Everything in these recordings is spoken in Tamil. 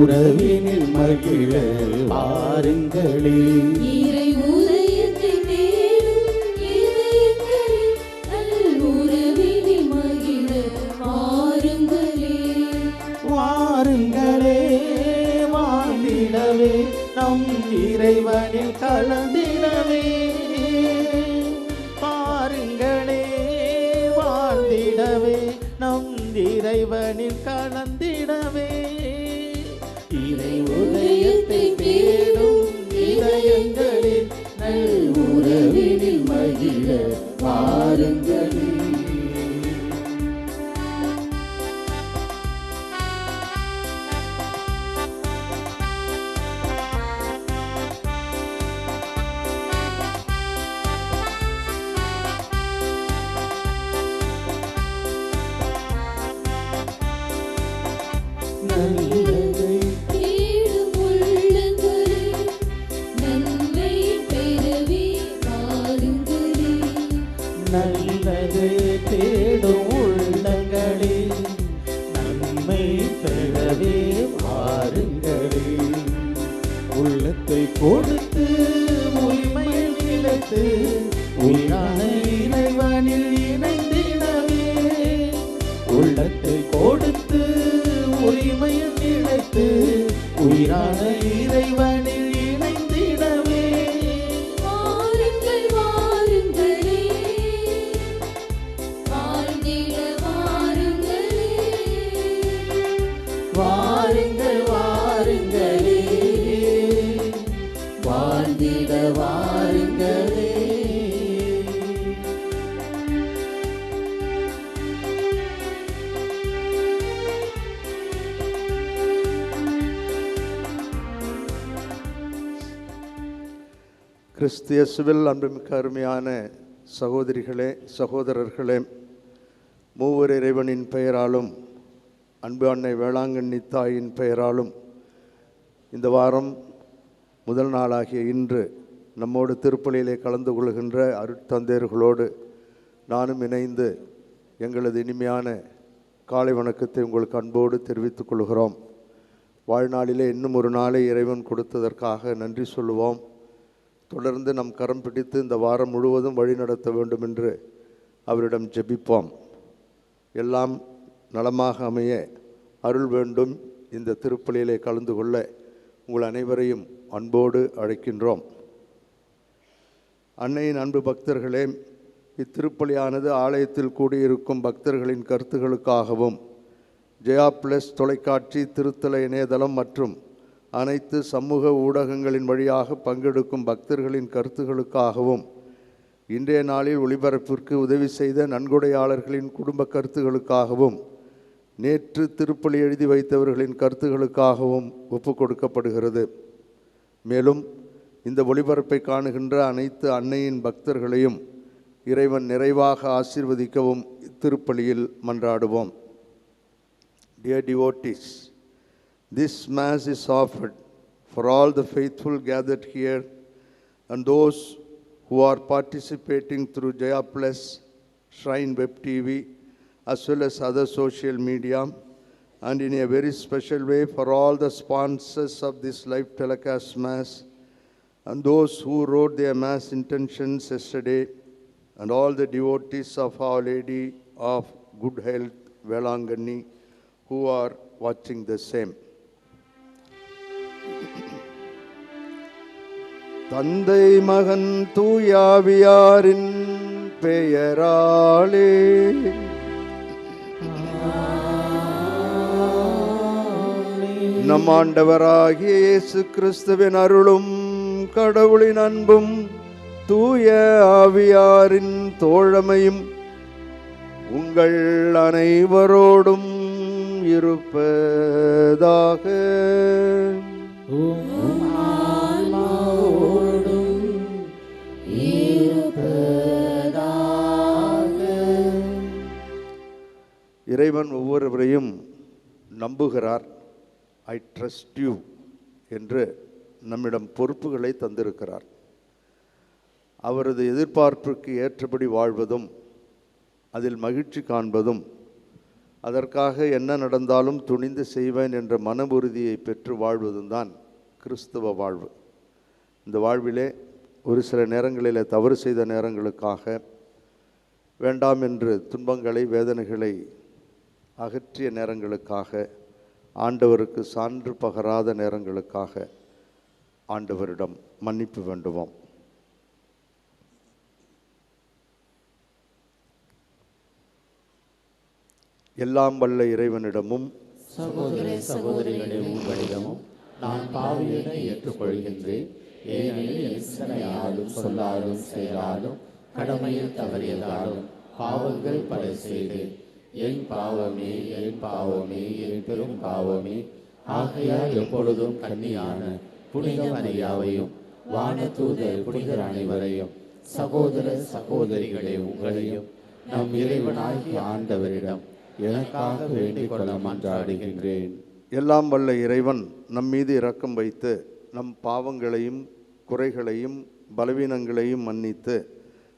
உறவினில் மகிழ வாருங்களே. இறை உதயத்தை தேடும் இதயங்களில் நல் உறவினில் மகிழ வாருங்களே. வாருங்களே வாழ்ந்திடவே நம் இறைவனில் கலந்திடவே. வாருங்களே வாழ்ந்திடவே நம் இறைவனில் கலந்திடவே. இறை உதயத்தை தேடும் இதயங்களில் நல் உறவினில் மகிழ வாருங்களே. நல்லதை தேடும் உள்ளங்களே நன்மை பெறவே வாருங்களே. நல்லது தேடும் உள்ளங்களே நன்மை பெறவே வாருங்களே. உள்ளத்தை கொடுத்து உரிமையில் நிலைத்து உயிரான இறைவனில் இணைந்திடவே. உள்ளத்தை கொடுத்து உரிமையில் நிலைத்து உயிரான இறைவனில் இணைந்திடவே. வாருங்கள் வாருங்களே வாழ்ந்திட வாருங்களே. வாருங்கள் வாருங்களே வாழ்ந்திட வாருங்களே. கிறிஸ்து இயேசுவில் அன்புமிக்க அருமையான சகோதரிகளே சகோதரர்களே, மூவர் இறைவனின் பெயராலும் அன்பு அன்னை வேளாங்கண்ணி தாயின் பெயராலும் இந்த வாரம் முதல் நாளாகிய இன்று நம்மோடு திருப்பலியிலே கலந்து கொள்கின்ற அருட்தந்தையர்களோடு நானும் இணைந்து எங்களது இனிமையான காலை வணக்கத்தை உங்களுக்கு அன்போடு தெரிவித்துக் கொள்கிறோம். வாழ்நாளிலே இன்னும் ஒரு நாளை இறைவன் கொடுத்ததற்காக நன்றி சொல்லுவோம். தொடர்ந்து நம் கரம் பிடித்து இந்த வாரம் முழுவதும் வழிநடத்த வேண்டும் என்று அவரிடம் ஜெபிப்போம். எல்லாம் நலமாக அமைய அருள் வேண்டும். இந்த திருப்பலியிலே கலந்து கொள்ள உங்கள் அனைவரையும் அன்போடு அழைக்கின்றோம். அன்னையின் அன்பு பக்தர்களே, இத்திருப்பலியானது ஆலயத்தில் கூடியிருக்கும் பக்தர்களின் கருத்துகளுக்காகவும் ஜெயா பிளஸ் தொலைக்காட்சி திருத்தல இணையதளம் மற்றும் அனைத்து சமூக ஊடகங்களின் வழியாக பங்கெடுக்கும் பக்தர்களின் கருத்துகளுக்காகவும் இன்றைய நாளில் ஒளிபரப்பிற்கு உதவி செய்த நன்கொடையாளர்களின் குடும்ப கருத்துகளுக்காகவும் நேற்று திருப்பலி எழுதி வைத்தவர்களின் கருத்துகளுக்காகவும் ஒப்பு கொடுக்கப்படுகிறது. மேலும் இந்த ஒளிபரப்பை காணுகின்ற அனைத்து அன்னையின் பக்தர்களையும் இறைவன் நிறைவாக ஆசீர்வதிக்கவும் திருப்பலியில் மன்றாடுவோம். Dear devotees, this Mass is offered for all the faithful gathered here and those who are participating through Jaya Plus, Shrine Web TV, as well as other social media, and in a very special way for all the sponsors of this live telecast Mass and those who wrote their Mass intentions yesterday, and all the devotees of Our Lady of Good Health, Velanganni, who are watching the same. தந்தை மகன் தூயாவியாரின் பெயராலே நம் ஆண்டவராகிய இயேசு கிறிஸ்துவின் அருளும் கடவுளின் அன்பும் தூய ஆவியாரின் தோழமையும் உங்கள் அனைவரோடும் இருப்பதாக. இறைவன் ஒவ்வொருவரையும் நம்புகிறார். ஐ ட்ரஸ்ட் யூ என்று நம்மிடம் பொறுப்புகளை தந்திருக்கிறார். அவரது எதிர்பார்ப்புக்கு ஏற்றபடி வாழ்வதும் அதில் மகிழ்ச்சி காண்பதும் அதற்காக என்ன நடந்தாலும் துணிந்து செய்வேன் என்ற மன உறுதியை பெற்று வாழ்வதும் கிறிஸ்தவ வாழ்வு. இந்த வாழ்விலே ஒரு சில நேரங்களில் தவறு செய்த நேரங்களுக்காக, வேண்டாம் என்று துன்பங்களை வேதனைகளை அகற்றிய நேரங்களுக்காக, ஆண்டவருக்கு சான்று பகராத நேரங்களுக்காக ஆண்டவரிடம் மன்னிப்பு வேண்டுவோம். எல்லாம் வல்ல இறைவனிடமும் சகோதர சகோதரிகளே, உங்களிடமும் நான் பாவியனை ஏற்றுக்கொள்கின்றேன். ஏனெனில் என் சிந்தனையாலும் சொல்லாலும் செயலாலும் கடமையில் தவறியதாலும் பாவங்கள் பல செய்தேன். என் பாவமே, என் பாவமே, என் பெரும் பாவமே. ஆகையால் எப்பொழுதும் கன்னியான புனித மரியாவையும் வானதூதர் புனிதர் அனைவரையும், சகோதர சகோதரிகளே உங்களையும் நம் இறைவனாகிய ஆண்டவரிடம் எனக்காக வேண்டிக் கொள்ள மன்றாடுகின்றேன். எல்லாம் வல்ல இறைவன் நம் மீது இரக்கம் வைத்து நம் பாவங்களையும் குறைகளையும் பலவீனங்களையும் மன்னித்து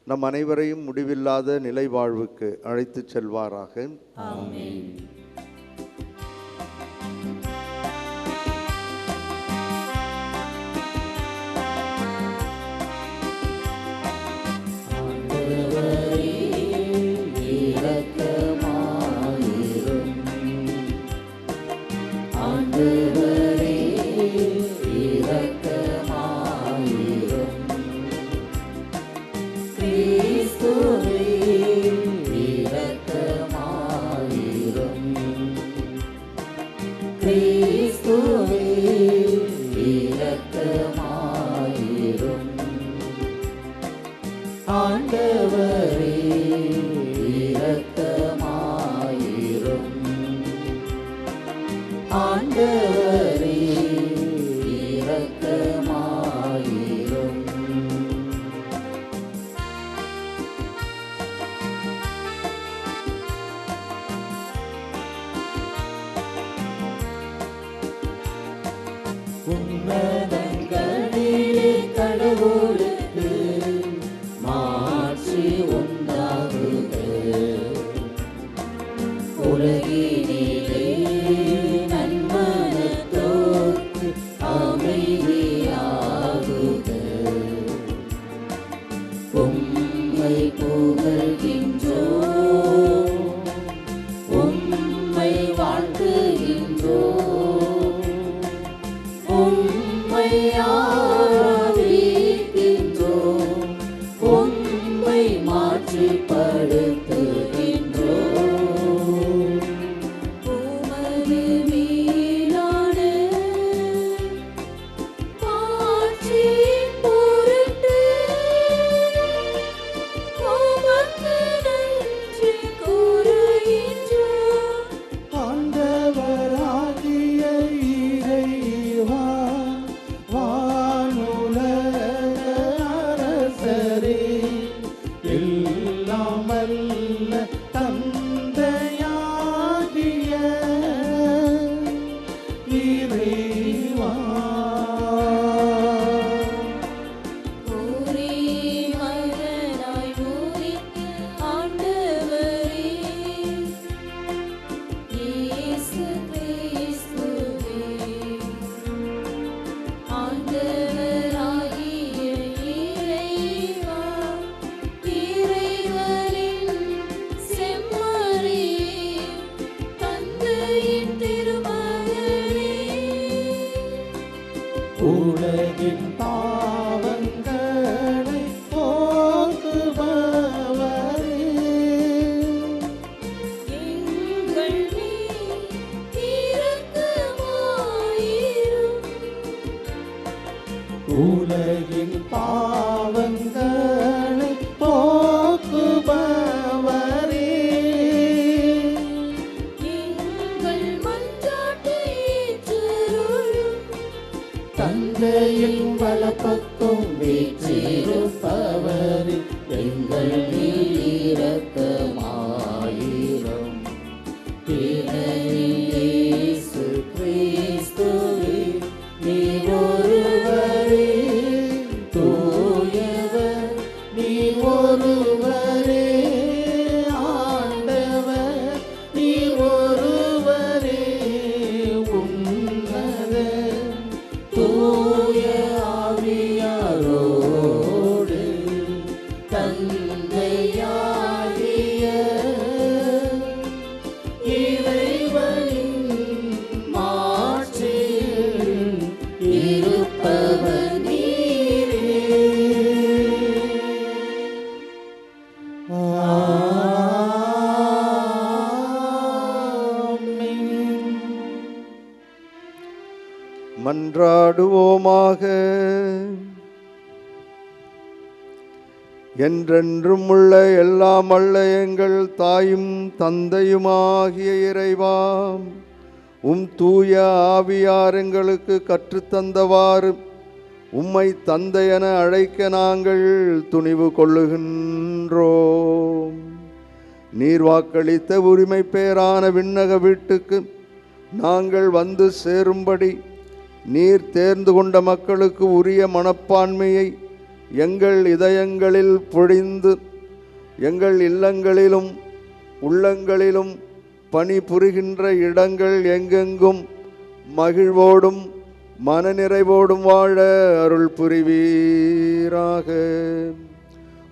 நம் அனைவரையும் முடிவில்லாத நிலை வாழ்வுக்கு அழைத்துச் செல்வாராக. ஆமென். உன்னதங்களிலே கடவுளுக்கு மாட்சி உண்டாகுக. உலகினிலே நன்மனத்தோர்க்கு அமைதியாகுக. உம்மை புகழ்கின்றோம், உம்மை வாழ்த்துகின்றோம், உம்மை ஆராதிக்கின்றோம், உம்மை மாற்றிப்படுத்துகின்றோம். உமது மேலான மாட்சியின் பொருட்டு உமக்கு நன்றி கூறுகின்றோம். ஆண்டவராகிய இறைவா, வானுலக அரசரே, எல்லாம் வல்ல தந்தையாகிய இறைவா, ஒரே மகனாய் உதித்த ஆண்டவரே, இயேசு கிறிஸ்துவே, ஆண்டவராகிய இறைவா, இறைவனின் செம்மறியே, தந்தையின் திருமகனே, உலகின் பாவங்களை போக்குபவரே, எங்கள் மேல் இரக்கமாயிரும். உலகின் பாவங்களை போக்குபவரே, எங்கள் மன்றாட்டை ஏற்றருளும். தந்தையின் வலப்பக்கம் வீற்றிருப்பவரே, எங்கள் மேல் இரக்கமாயிரும். இயேசு கிறிஸ்துவே, நீர் ஒருவரே தூயவர், நீர் ஒருவரே ஆண்டவர், நீர் மன்றாடுவோமாக. என்றென்றும் உள்ள எல்லாம் வல்ல எங்கள் தாயும் தந்தையுமாகிய இறைவா, தூய ஆவியார் எங்களுக்கு கற்றுத்தந்தவாறு உம்மை தந்தை என அழைக்க நாங்கள் துணிவு கொள்ளுகின்றோம். நீர் வாக்களித்த உரிமை பேரான விண்ணக வீட்டுக்கு நாங்கள் வந்து சேரும்படி நீர் தேர்ந்து கொண்ட மக்களுக்கு உரிய மனப்பான்மையை எங்கள் இதயங்களில் பொழிந்து எங்கள் இல்லங்களிலும் உள்ளங்களிலும் பணி புரிகின்ற இடங்கள் எங்கெங்கும் மகிழ்வோடும் மனநிறைவோடும் வாழ அருள் புரிவீராக.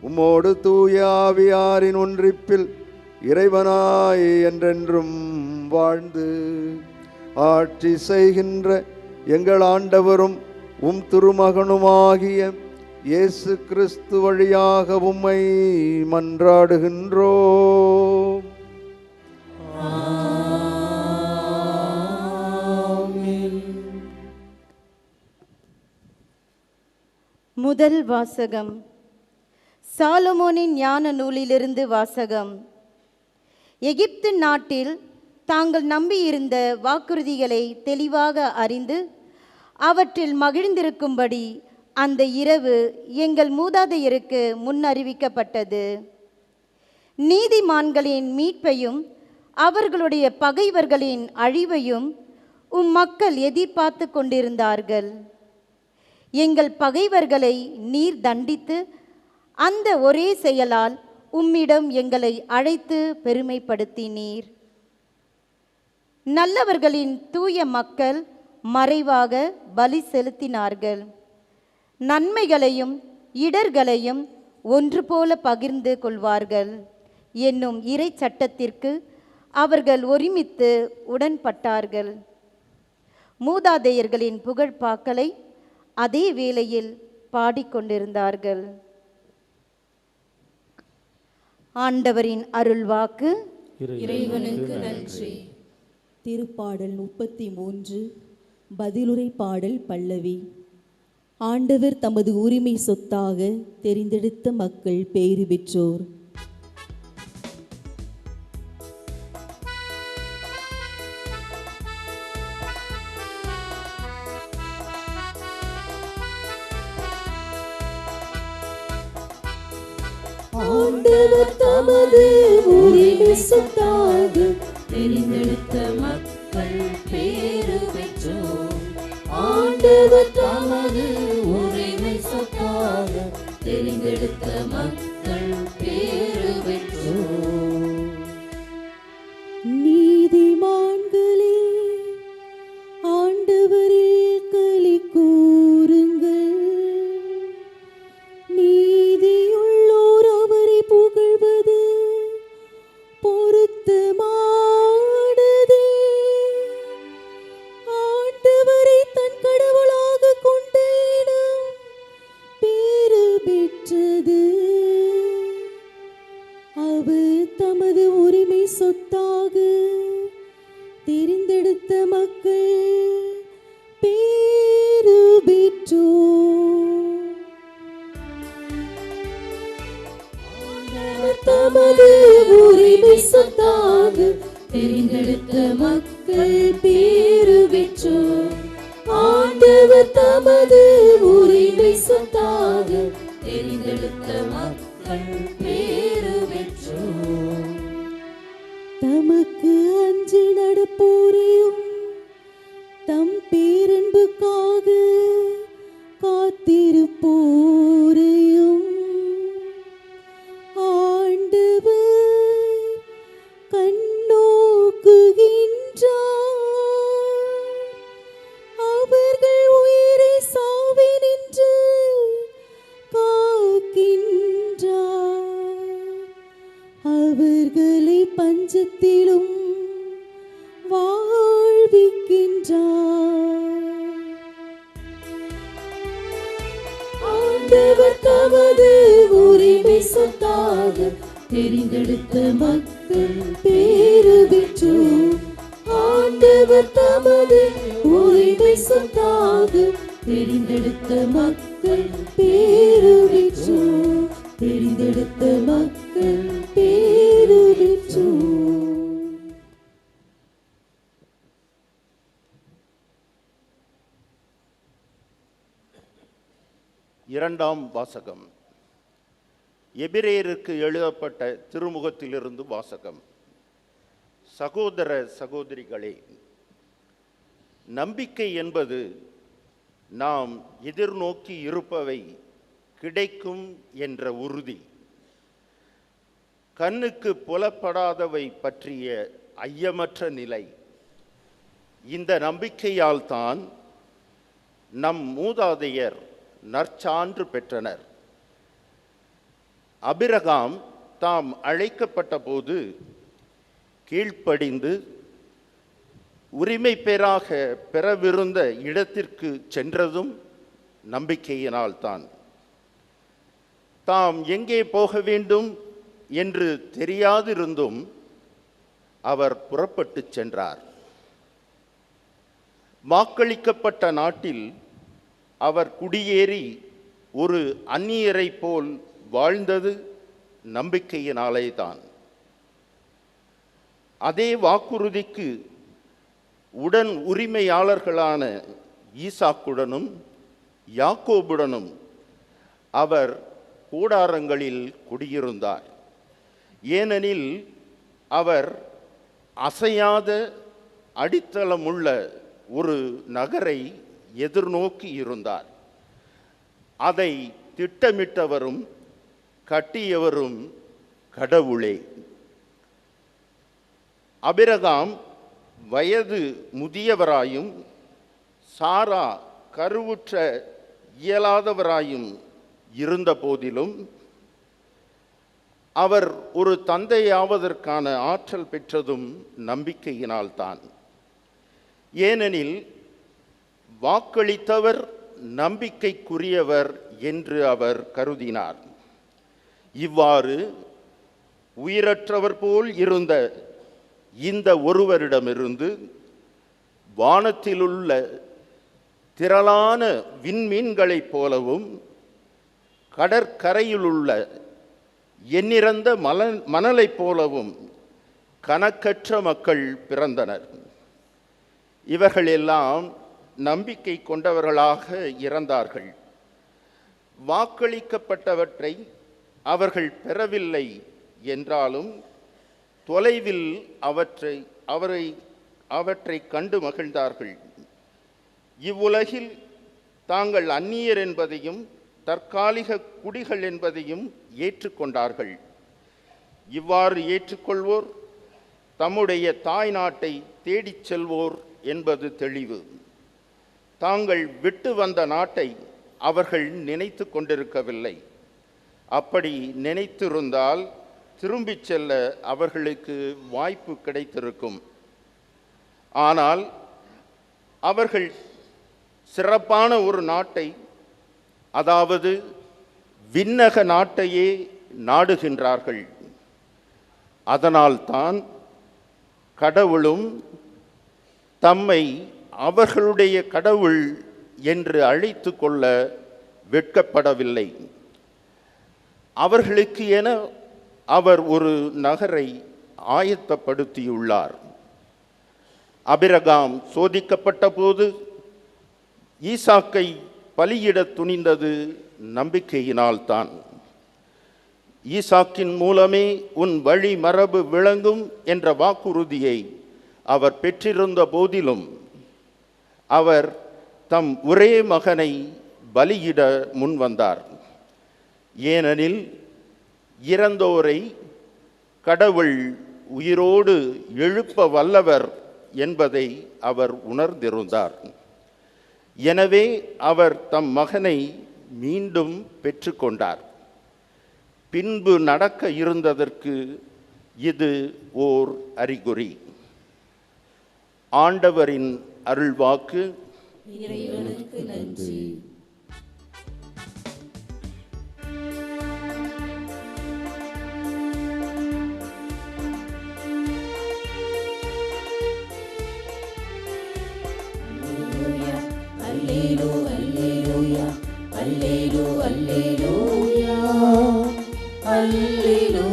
உம்மோடு தூய ஆவியாரின் ஒன்றிப்பில் இறைவனாய் என்றென்றும் வாழ்ந்து ஆட்சி செய்கின்ற எங்கள் ஆண்டவரும் திருமகனுமாகிய இயேசு கிறிஸ்து வழியாக உம்மை மன்றாடுகின்றோம். முதல் வாசகம். சாலமோனின் ஞான நூலிலிருந்து வாசகம். எகிப்து நாட்டில் தாங்கள் நம்பியிருந்த வாக்குறுதிகளை தெளிவாக அறிந்து அவற்றில் மகிழ்ந்திருக்கும்படி அந்த இரவு எங்கள் மூதாதையருக்கு முன்னறிவிக்கப்பட்டது. நீதிமான்களின் மீட்பையும் அவர்களுடைய பகைவர்களின் அழிவையும் மக்கள் எதிர்பார்த்து கொண்டிருந்தார்கள். எங்கள் பகைவர்களை நீர் தண்டித்து அந்த ஒரே செயலால் உம்மிடம் எங்களை அழைத்து பெருமைப்படுத்தினீர். நல்லவர்களின் தூய மக்கள் மறைவாக பலி செலுத்தினார்கள். நன்மைகளையும் இடர்களையும் ஒன்று போல பகிர்ந்து கொள்வார்கள் என்னும் இறை சட்டத்திற்கு அவர்கள் ஒருமித்து உடன்பட்டார்கள். மூதாதையர்களின் புகழ்பாக்களை அதே வேளையில் பாடிக்கொண்டிருந்தார்கள். ஆண்டவரின் அருள்வாக்கு. இறைவனுக்கு நன்றி. திருப்பாடல் 33 பதிலுரை பாடல் பல்லவி. ஆண்டவர் தமது உரிமை சொத்தாக தெரிந்தெடுத்த மக்கள் பேறு பெற்றோர். ஆண்டவர் தமது உரிமை சொத்தாக தெரிந்தெடுத்த மக்கள் பேறு பெற்றோர். ஆண்டவர் தமது உரிமை சொத்தாக தெரிந்தெடுத்த மக்கள் பேறு பெற்றோர். நீதிமான்களே, ஆண்டவரில் களி கூறுங்கள். நீதியுள்ளோர் அவரை புகழ்வது பொருத்தமானதே. ஆண்டவரை தன் கடவுளாக கொண்ட இனம் பேறு பெற்றது. அவர் தமது உரிமை சொத்தாக தெரிந்தெடுத்த மக்கள் பேறு பெற்றோர். தமது உரிமை சொத்தாக தெரிந்தெடுத்த மக்கள் பேறு பெற்றோர். ஆண்டவர் தமது உரிமை சொத்தாக தெரிந்தெடுத்த மக்கள் பேறு பெற்றோர். தமக்கு அஞ்சி நடப்போரையும் தம் பேரன்புக்காக காத்திருப்போரையும் ஆண்டவர் கண்ணோக்குகின்றார். அவர்கள் உயிரை சாவினின்று காக்கின்றார். அவர்களை பஞ்சத்திலும் வாழ்விக்கின்றார். ஆண்டவர் தமது உரிமை சொத்தாக தெரிந்தெடுத்த மக்கள் பேறு பெற்றோர். ஆண்டவர் தமது உரிமை சொத்தாக தெரிந்தெடுத்த மக்கள் பேரு பெற்றோர். தெரிந்தெடுத்த மக்கள் பேரு பெற்றோர். இரண்டாம் வாசகம். எபிரேயருக்கு எழுதப்பட்ட திருமுகத்திலிருந்து வாசகம். சகோதர சகோதரிகளே, நம்பிக்கை என்பது நாம் எதிர்நோக்கி இருப்பவை கிடைக்கும் என்ற உறுதி. கண்ணுக்கு புலப்படாதவை பற்றிய ஐயமற்ற நிலை. இந்த நம்பிக்கையால் தான் நம் மூதாதையர் நற்சான்று பெற்றனர். ஆபிரகாம் தாம் அழைக்கப்பட்ட போது கீழ்ப்படிந்து உரிமை பேராக பெறவிருந்த இடத்திற்கு சென்றதும் நம்பிக்கையினால்தான். தாம் எங்கே போக வேண்டும் என்று தெரியாதிருந்தும் அவர் புறப்பட்டு சென்றார். வாக்களிக்கப்பட்ட நாட்டில் அவர் குடியேறி ஒரு அந்நியரை போல் வாழ்ந்தது நம்பிக்கையினாலே தான். அதே வாக்குறுதிக்கு உடன் உரிமையாளர்களான ஈசாக்குடனும் யாக்கோபுடனும் அவர் கூடாரங்களில் குடியிருந்தார். ஏனெனில் அவர் அசையாத அடித்தளமுள்ள ஒரு நகரை எதிர்நோக்கி இருந்தார். அதை திட்டமிட்டவரும் கட்டியவரும் கடவுளே. ஆபிரகாம் வயது முதியவராயும் சாரா கருவுற்ற இயலாதவராயும் இருந்த போதிலும் அவர் ஒரு தந்தையாவதற்கான ஆற்றல் பெற்றதும் நம்பிக்கையினால்தான். ஏனெனில் வாக்களித்தவர் நம்பிக்கைக்குரியவர் என்று அவர் கருதினார். இவ்வாறு உயிரற்றவர் போல் இருந்த இந்த ஒருவரிடமிருந்து வானத்திலுள்ள திரளான விண்மீன்களைப் போலவும் கடற்கரையிலுள்ள எண்ணிறந்த மணலைப் போலவும் கணக்கற்ற மக்கள் பிறந்தனர். இவர்களெல்லாம் நம்பிக்கை கொண்டவர்களாக இறந்தார்கள். வாக்களிக்கப்பட்டவற்றை அவர்கள் பெறவில்லை என்றாலும் தொலைவில் அவற்றை கண்டு மகிழ்ந்தார்கள். இவ்வுலகில் தாங்கள் அந்நியர் என்பதையும் தற்காலிக குடிகள் என்பதையும் ஏற்றுக்கொண்டார்கள். இவ்வாறு ஏற்றுக்கொள்வோர் தம்முடைய தாய் நாட்டை தேடிச் செல்வோர் என்பது தெளிவு. தாங்கள் விட்டு வந்த நாட்டை அவர்கள் நினைத்து கொண்டிருக்கவில்லை. அப்படி நினைத்திருந்தால் திரும்பிச் செல்ல அவர்களுக்கு வாய்ப்பு கிடைத்திருக்கும். ஆனால் அவர்கள் சிறப்பான ஒரு நாட்டை, அதாவது விண்ணக நாட்டையே நாடுகின்றார்கள். அதனால்தான் கடவுளும் தம்மை அவர்களுடைய கடவுள் என்று அழைத்து கொள்ள வெட்கப்படவில்லை. அவர்களுக்கு என அவர் ஒரு நகரை ஆயத்தப்படுத்தியுள்ளார். ஆபிரகாம் சோதிக்கப்பட்ட போது ஈசாக்கை பலியிட துணிந்தது நம்பிக்கையினால்தான். ஈசாக்கின் மூலமே உன் வழி மரபு விளங்கும் என்ற வாக்குறுதியை அவர் பெற்றிருந்த போதிலும் அவர் தம் ஒரே மகனை பலியிட முன்வந்தார். ஏனெனில் இறந்தோரை கடவுள் உயிரோடு எழுப்ப வல்லவர் என்பதை அவர் உணர்ந்திருந்தார். எனவே அவர் தம் மகனை மீண்டும் பெற்றுக்கொண்டார். பின்பு நடக்க இருந்ததற்கு இது ஓர் அறிகுறி. ஆண்டவரின் அருள்வாக்கு. இறைவனுக்கு நன்றி. அல்லேலூயா அல்லேலூ அல்லேலூயா அல்லேலூ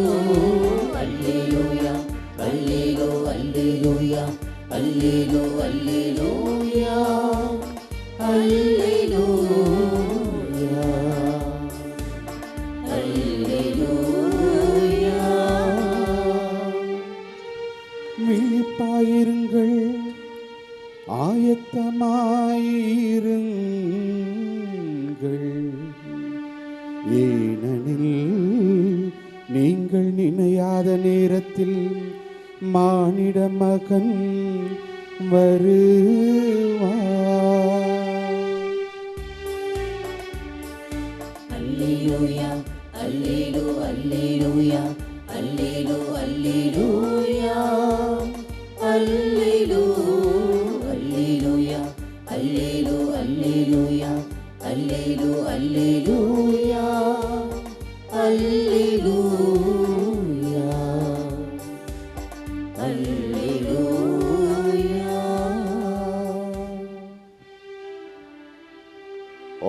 அல்லேலூயா அல்லேலூ அல்லேலூயா அல்லேலூ அல்லேலூயா அல்லேலூயா அல்லேலூயா. விழிப்பாயிருங்கள், ஆயத்தமாயிருங்கள், ஏனெனில் நீங்கள் நினையாத நேரத்தில் மானிட மகன் வருவார். அல்லேலூயா அல்லேலூ அல்லேலூயா அல்லேலூ அல்லேலூயா அல்லேலூ அல்லேலூயா அல்லேலூ அல்லேலூயா அல்லேலூ அல்லேலூயா அல்லேலூயா அல்லேலூயா.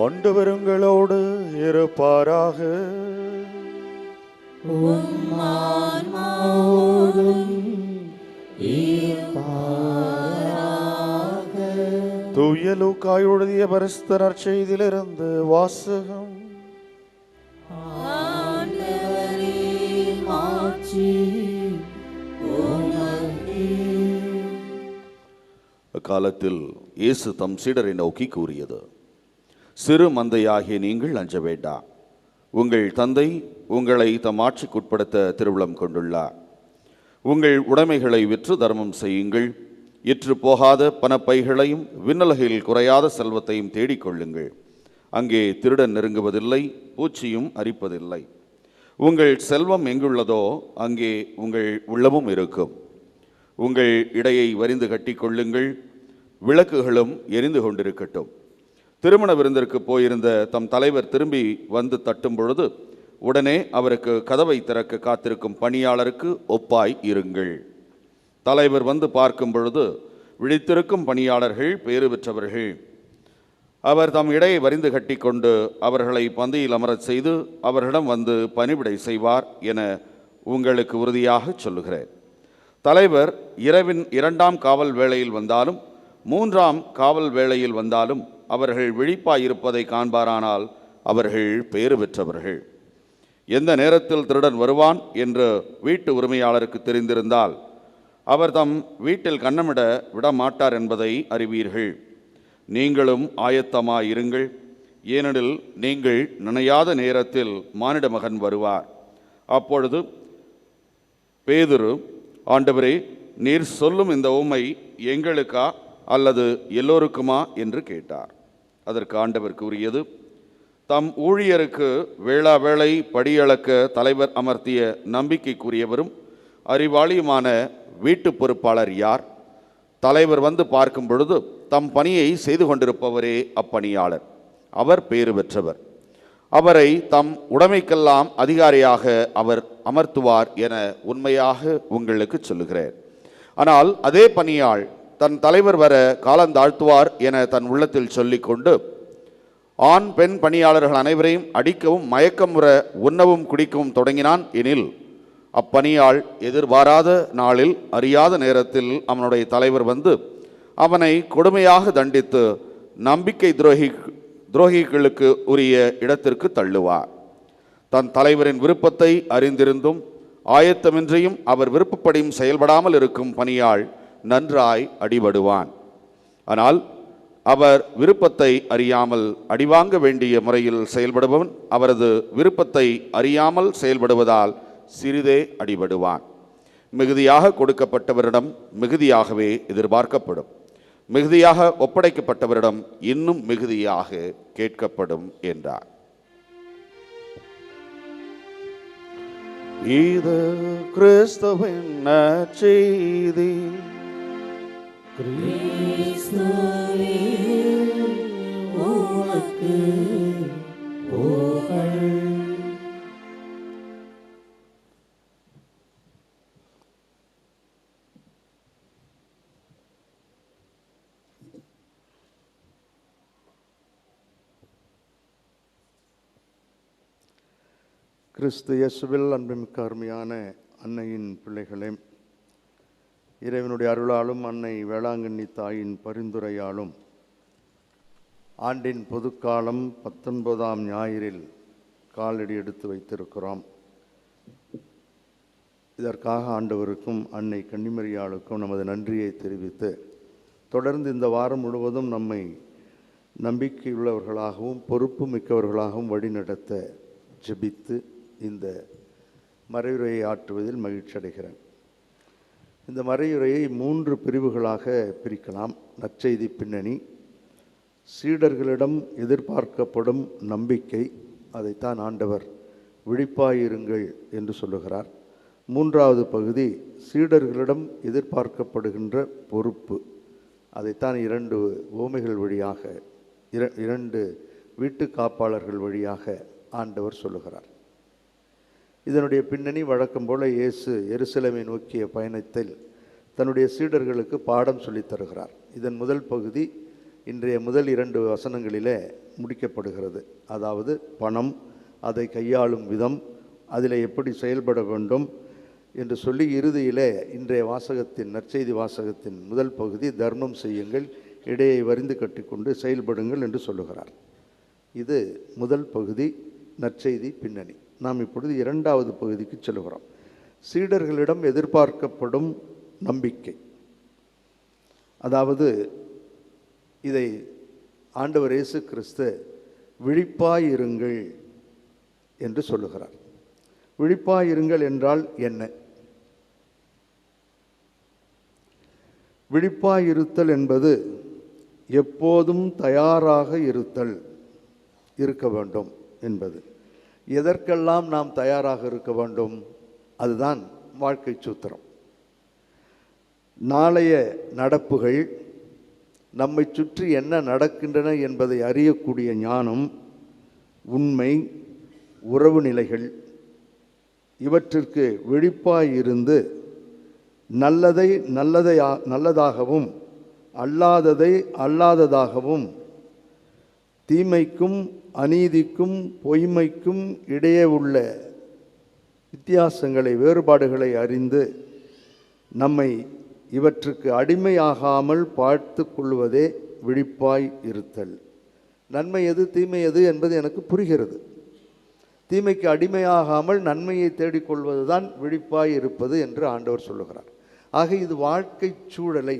ஆண்டவர் உங்களோடு இருப்பாராக. தூய லூக்காய் எழுதிய பரிசுத்த நற்செய்தியிலிருந்து வாசகம். அக்காலத்தில் இயேசு தம் சீடரை நோக்கி கூறியது, சிறு மந்தையாகிய நீங்கள் அஞ்ச வேண்டாம். உங்கள் தந்தை உங்களை தம் ஆட்சிக்குட்படுத்த திருவுளம் கொண்டுள்ளார். உங்கள் உடைமைகளை விற்று தர்மம் செய்யுங்கள். இற்று போகாத பணப்பைகளையும் விண்ணுலகில் குறையாத செல்வத்தையும் தேடிக்கொள்ளுங்கள். அங்கே திருடன் நெருங்குவதில்லை, பூச்சியும் அரிப்பதில்லை. உங்கள் செல்வம் எங்குள்ளதோ அங்கே உங்கள் உள்ளமும் இருக்கும். உங்கள் இடையை வரிந்து கட்டி கொள்ளுங்கள். விளக்குகளும் எரிந்து கொண்டிருக்கட்டும். திருமண விருந்திற்கு போயிருந்த தம் தலைவர் திரும்பி வந்து தட்டும் பொழுது உடனே அவருக்கு கதவை திறக்க காத்திருக்கும் பணியாளருக்கு ஒப்பாய் இருங்கள். தலைவர் வந்து பார்க்கும் பொழுது விழித்திருக்கும் பணியாளர்கள் பேறு பெற்றவர்கள். அவர் தம் இடையை வரிந்து கட்டி கொண்டு அவர்களை பந்தியில் அமரச் செய்து அவர்களிடம் வந்து பணிவிடை செய்வார் என உங்களுக்கு உறுதியாக சொல்லுகிறேன். தலைவர் இரவின் 2ஆம் காவல் வேளையில் வந்தாலும் 3ஆம் காவல் வேளையில் வந்தாலும் அவர்கள் விழிப்பாயிருப்பதை காண்பாரானால் அவர்கள் பேறு பெற்றவர்கள். எந்த நேரத்தில் திருடன் வருவான் என்று வீட்டு உரிமையாளருக்கு தெரிந்திருந்தால் அவர் தம் வீட்டில் கன்னமிட விடமாட்டார் என்பதை அறிவீர்கள். நீங்களும் ஆயத்தமாயிருங்கள், ஏனெனில் நீங்கள் நினையாத நேரத்தில் மானிட மகன் வருவார். அப்பொழுது பேதுரு, ஆண்டவரே, நீர் சொல்லும் இந்த உம்மை எங்களுக்கா அல்லது எல்லோருக்குமா என்று கேட்டார். அதற்கு ஆண்டவர் கூறியது, தம் ஊழியருக்கு வேளா வேளை படியளக்க தலைவர் அமர்த்திய நம்பிக்கைக்குரியவரும் அறிவாளியுமான வீட்டு பொறுப்பாளர் யார்? தலைவர் வந்து பார்க்கும் பொழுது தம் பணியை செய்து கொண்டிருப்பவரே அப்பணியாளர். அவர் பேறு பெற்றவர். அவரை தம் உடைமைக்கெல்லாம் அதிகாரியாக அவர் அமர்த்துவார் என உண்மையாக உங்களுக்கு சொல்லுகிறேன். ஆனால் அதே பணியாள் தன் தலைவர் வர காலந்தாழ்த்துவார் என தன் உள்ளத்தில் சொல்லிக்கொண்டு ஆண் பெண் பணியாளர்கள் அனைவரையும் அடிக்கவும் மயக்கமுற உண்ணவும் குடிக்கவும் தொடங்கினான் எனில் அப்பணியாள் எதிர்பாராத நாளில் அறியாத நேரத்தில் அவனுடைய தலைவர் வந்து அவனை கொடுமையாக தண்டித்து நம்பிக்கை துரோகிகளுக்கு உரிய இடத்திற்கு தள்ளுவார். தன் தலைவரின் விருப்பத்தை அறிந்திருந்தும் ஆயத்தமின்றியும் அவர் விருப்பப்படியும் செயல்படாமல் இருக்கும் பணியாள் நன்றாய் அடிபடுவான். ஆனால் அவர் விருப்பத்தை அறியாமல் அடிவாங்க வேண்டிய முறையில் செயல்படுபவன் அவரது விருப்பத்தை அறியாமல் செயல்படுவதால் சிறிதே அடிபடுவான். மிகுதியாக கொடுக்கப்பட்டவரிடம் மிகுதியாகவே எதிர்பார்க்கப்படும், மிகுதியாக ஒப்படைக்கப்பட்டவரிடம் இன்னும் மிகுதியாக கேட்கப்படும் என்றார். இது கிறிஸ்துவின் நற்செய்தி. கிறிஸ்துவே உமக்கு புகழ். கிறிஸ்து இயேசுவில் அன்புமிக்க அருமையான அன்னையின் பிள்ளைகளே, இறைவனுடைய அருளாலும் அன்னை வேளாங்கண்ணி தாயின் பரிந்துரையாலும் ஆண்டின் பொதுக்காலம் 19ஆம் ஞாயிறில் காலடி எடுத்து வைத்திருக்கிறோம். இதற்காக ஆண்டவருக்கும் அன்னை கன்னிமரியாளுக்கும் நமது நன்றியை தெரிவித்து, தொடர்ந்து இந்த வாரம் முழுவதும் நம்மை நம்பிக்கையுள்ளவர்களாகவும் பொறுப்பு மிக்கவர்களாகவும் வழிநடத்த ஜெபித்து இந்த மறையுரையை ஆற்றுவதில் மகிழ்ச்சி அடைகிறேன். இந்த மறையுரையை 3 பிரிவுகளாக பிரிக்கலாம். நற்செய்தி பின்னணி, சீடர்களிடம் எதிர்பார்க்கப்படும் நம்பிக்கை, அதைத்தான் ஆண்டவர் விழிப்பாயிருங்கள் என்று சொல்லுகிறார். 3வது பகுதி சீடர்களிடம் எதிர்பார்க்கப்படுகின்ற பொறுப்பு, அதைத்தான் 2 உவமைகள் வழியாக 2 வீட்டு காப்பாளர்கள் வழியாக ஆண்டவர் சொல்லுகிறார். இதனுடைய பின்னணி வழக்கம் போல இயேசு எருசலேமை நோக்கிய பயணத்தில் தன்னுடைய சீடர்களுக்கு பாடம் சொல்லித் தருகிறார். இதன் முதல் பகுதி இன்றைய முதல் 2 வசனங்களிலே முடிக்கப்படுகிறது. அதாவது பணம், அதை கையாளும் விதம், அதில் எப்படி செயல்பட வேண்டும் என்று சொல்லி இறுதியிலே இன்றைய வாசகத்தின் நற்செய்தி வாசகத்தின் முதல் பகுதி தர்மம் செய்யுங்கள், இடையை வரிந்து கட்டிக்கொண்டு செயல்படுங்கள் என்று சொல்லுகிறார். இது முதல் பகுதி நற்செய்தி பின்னணி. நாம் இப்பொழுது 2வது பகுதிக்கு செல்கிறோம். சீடர்களிடம் எதிர்பார்க்கப்படும் நம்பிக்கை. அதாவது இதை ஆண்டவர் இயேசு கிறிஸ்து விழிப்பாயிருங்கள் என்று சொல்லுகிறார். விழிப்பாயிருங்கள் என்றால் என்ன? விழிப்பாயிருத்தல் என்பது எப்போதும் தயாராக இருக்க வேண்டும் என்பது. எதற்கெல்லாம் நாம் தயாராக இருக்க வேண்டும்? அதுதான் வாழ்க்கை சூத்திரம். நாளைய நடப்புகள், நம்மை சுற்றி என்ன நடக்கின்றன என்பதை அறியக்கூடிய ஞானம், உண்மை, உறவு நிலைகள், இவற்றிற்கு விழிப்பாயிருந்து நல்லதை நல்லதாகவும் அல்லாததை அல்லாததாகவும், தீமைக்கும் அநீதிக்கும் பொய்மைக்கும் இடையே உள்ள வித்தியாசங்களை, வேறுபாடுகளை அறிந்து நம்மை இவற்றுக்கு அடிமையாகாமல் பார்த்து கொள்வதே விழிப்பாய் இருத்தல். நன்மை எது தீமை எது என்பது எனக்கு புரிகிறது. தீமைக்கு அடிமையாகாமல் நன்மையை தேடிக்கொள்வது தான் விழிப்பாய் இருப்பது என்று ஆண்டவர் சொல்லுகிறார். ஆக இது வாழ்க்கை சூழலை,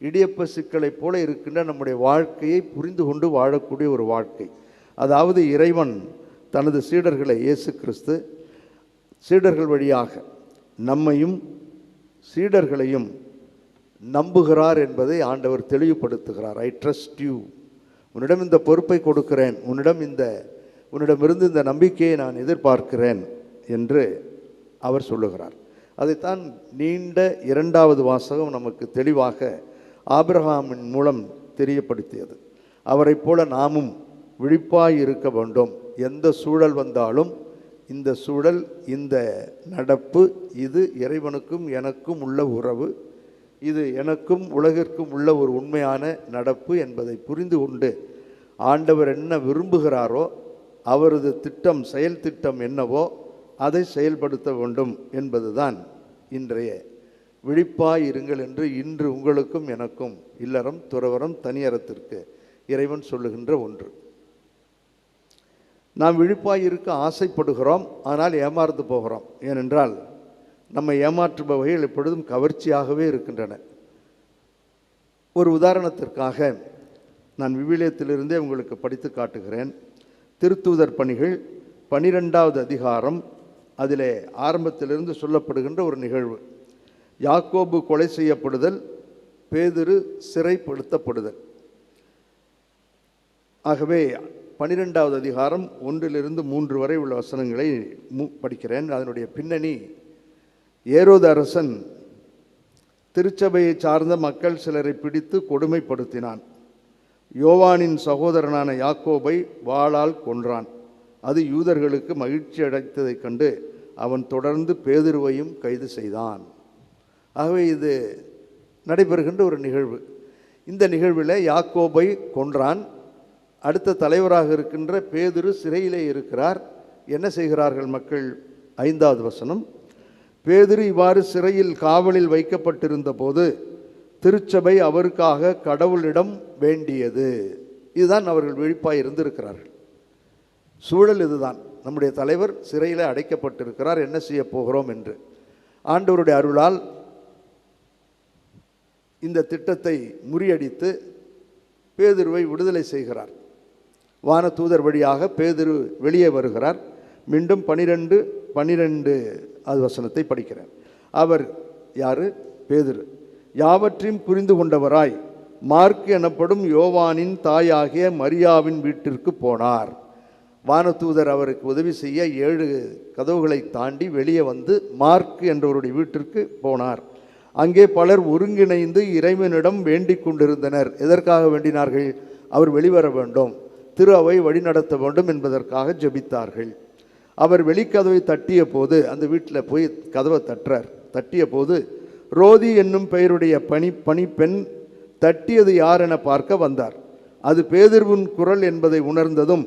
இடியப்ப சிக்கலை போல இருக்கின்ற நம்முடைய வாழ்க்கையை புரிந்து கொண்டு வாழக்கூடிய ஒரு வாழ்க்கை. அதாவது இறைவன் தனது சீடர்களை, இயேசு கிறிஸ்து சீடர்கள் வழியாக நம்மையும் சீடர்களையும் நம்புகிறார் என்பதை ஆண்டவர் தெளிவுபடுத்துகிறார். ஐ ட்ரஸ்ட் யூ, உன்னிடம் இந்த பொறுப்பை கொடுக்கிறேன், உன்னிடமிருந்து இந்த நம்பிக்கையை நான் எதிர்பார்க்கிறேன் என்று அவர் சொல்லுகிறார். அதைத்தான் நீண்ட 2வது வாசகம் நமக்கு தெளிவாக ஆபிரகாமின் மூலம் தெரியப்படுத்தியது. அவரை போல நாமும் விழிப்பாய் இருக்க வேண்டும். எந்த சூழல் வந்தாலும் இந்த சூழல், இந்த நடப்பு, இது இறைவனுக்கும் எனக்கும் உள்ள உறவு, இது எனக்கும் உலகிற்கும் உள்ள ஒரு உண்மையான நடப்பு என்பதை புரிந்து கொண்டு ஆண்டவர் என்ன விரும்புகிறாரோ, அவரது திட்டம், செயல் திட்டம் என்னவோ அதை செயல்படுத்த வேண்டும் என்பதுதான் இன்றைய விழிப்பாய் இருங்கள் என்று இன்று உங்களுக்கும் எனக்கும் இல்லறம், துறவரம், தனியறத்திற்கு இறைவன் சொல்லுகின்ற ஒன்று. நாம் விழிப்பாய் இருக்க ஆசைப்படுகிறோம், ஆனால் ஏமாந்து போகிறோம். ஏனென்றால் நம்மை ஏமாற்றுபவைகள் எப்பொழுதும் கவர்ச்சியாகவே இருக்கின்றன. ஒரு உதாரணத்திற்காக நான் விவிலியத்திலிருந்தே உங்களுக்கு படித்து காட்டுகிறேன். திருத்தூதர் பணிகள் 12வது அதிகாரம், அதிலே ஆரம்பத்திலிருந்து சொல்லப்படுகின்ற ஒரு நிகழ்வு. யாக்கோபு கொலை செய்யப்படுதல், பேதுரு சிறைப்படுத்தப்படுதல். ஆகவே 12வது அதிகாரம் 1-3 வரை உள்ள வசனங்களை படிக்கிறேன். அதனுடைய பின்னணி, ஏரோது அரசன் திருச்சபையை சார்ந்த மக்கள் சிலரை பிடித்து கொடுமைப்படுத்தினான். யோவானின் சகோதரனான யாக்கோபை வாளால் கொன்றான். அது யூதர்களுக்கு மகிழ்ச்சி அடைத்ததைக் கண்டு அவன் தொடர்ந்து பேதுருவையும் கைது செய்தான். ஆகவே இது நடைபெறுகின்ற ஒரு நிகழ்வு. இந்த நிகழ்வில் யாக்கோபை கொன்றான். அடுத்த தலைவராக இருக்கின்ற பேதுரு சிறையிலே இருக்கிறார். என்ன செய்கிறார்கள் மக்கள்? 5வது வசனம், பேதுரு இவ்வாறு சிறையில் காவலில் வைக்கப்பட்டிருந்த போது திருச்சபை அவருக்காக கடவுளிடம் வேண்டியது. இதுதான் அவர்கள் விழிப்பாய் இருந்திருக்கிறார்கள். சூழல் இதுதான். நம்முடைய தலைவர் சிறையில் அடைக்கப்பட்டிருக்கிறார், என்ன செய்ய போகிறோம் என்று. ஆண்டவருடைய அருளால் இந்த திட்டத்தை முறியடித்து பேதுருவை விடுதலை செய்கிறார். வானதூதர் வழியாக பேதுரு வெளியே வருகிறார். மீண்டும் 12 வசனத்தை படிக்கிறார். அவர் யாரு? பேதுரு. யாவற்றையும் புரிந்து கொண்டவராய் மார்க்கு எனப்படும் யோவானின் தாயாகிய மரியாவின் வீட்டிற்கு போனார். வானதூதர் அவருக்கு உதவி செய்ய 7 கதவுகளை தாண்டி வெளியே வந்து மார்க்கு என்றவருடைய வீட்டிற்கு போனார். அங்கே பலர் ஒருங்கிணைந்து இறைவனிடம் வேண்டிக் கொண்டிருந்தனர். எதற்காக வேண்டினார்கள்? அவர் வெளிவர வேண்டும், திரு அவை வழிநடத்த வேண்டும் என்பதற்காக ஜெபித்தார்கள். அவர் வெளிக்கதவை தட்டிய போது, அந்த வீட்டில் போய் கதவை தட்டிய போது ரோதி என்னும் பெயருடைய பணிப்பெண் தட்டியது யார் என பார்க்க வந்தார். அது பேதுருவின் குரல் என்பதை உணர்ந்ததும்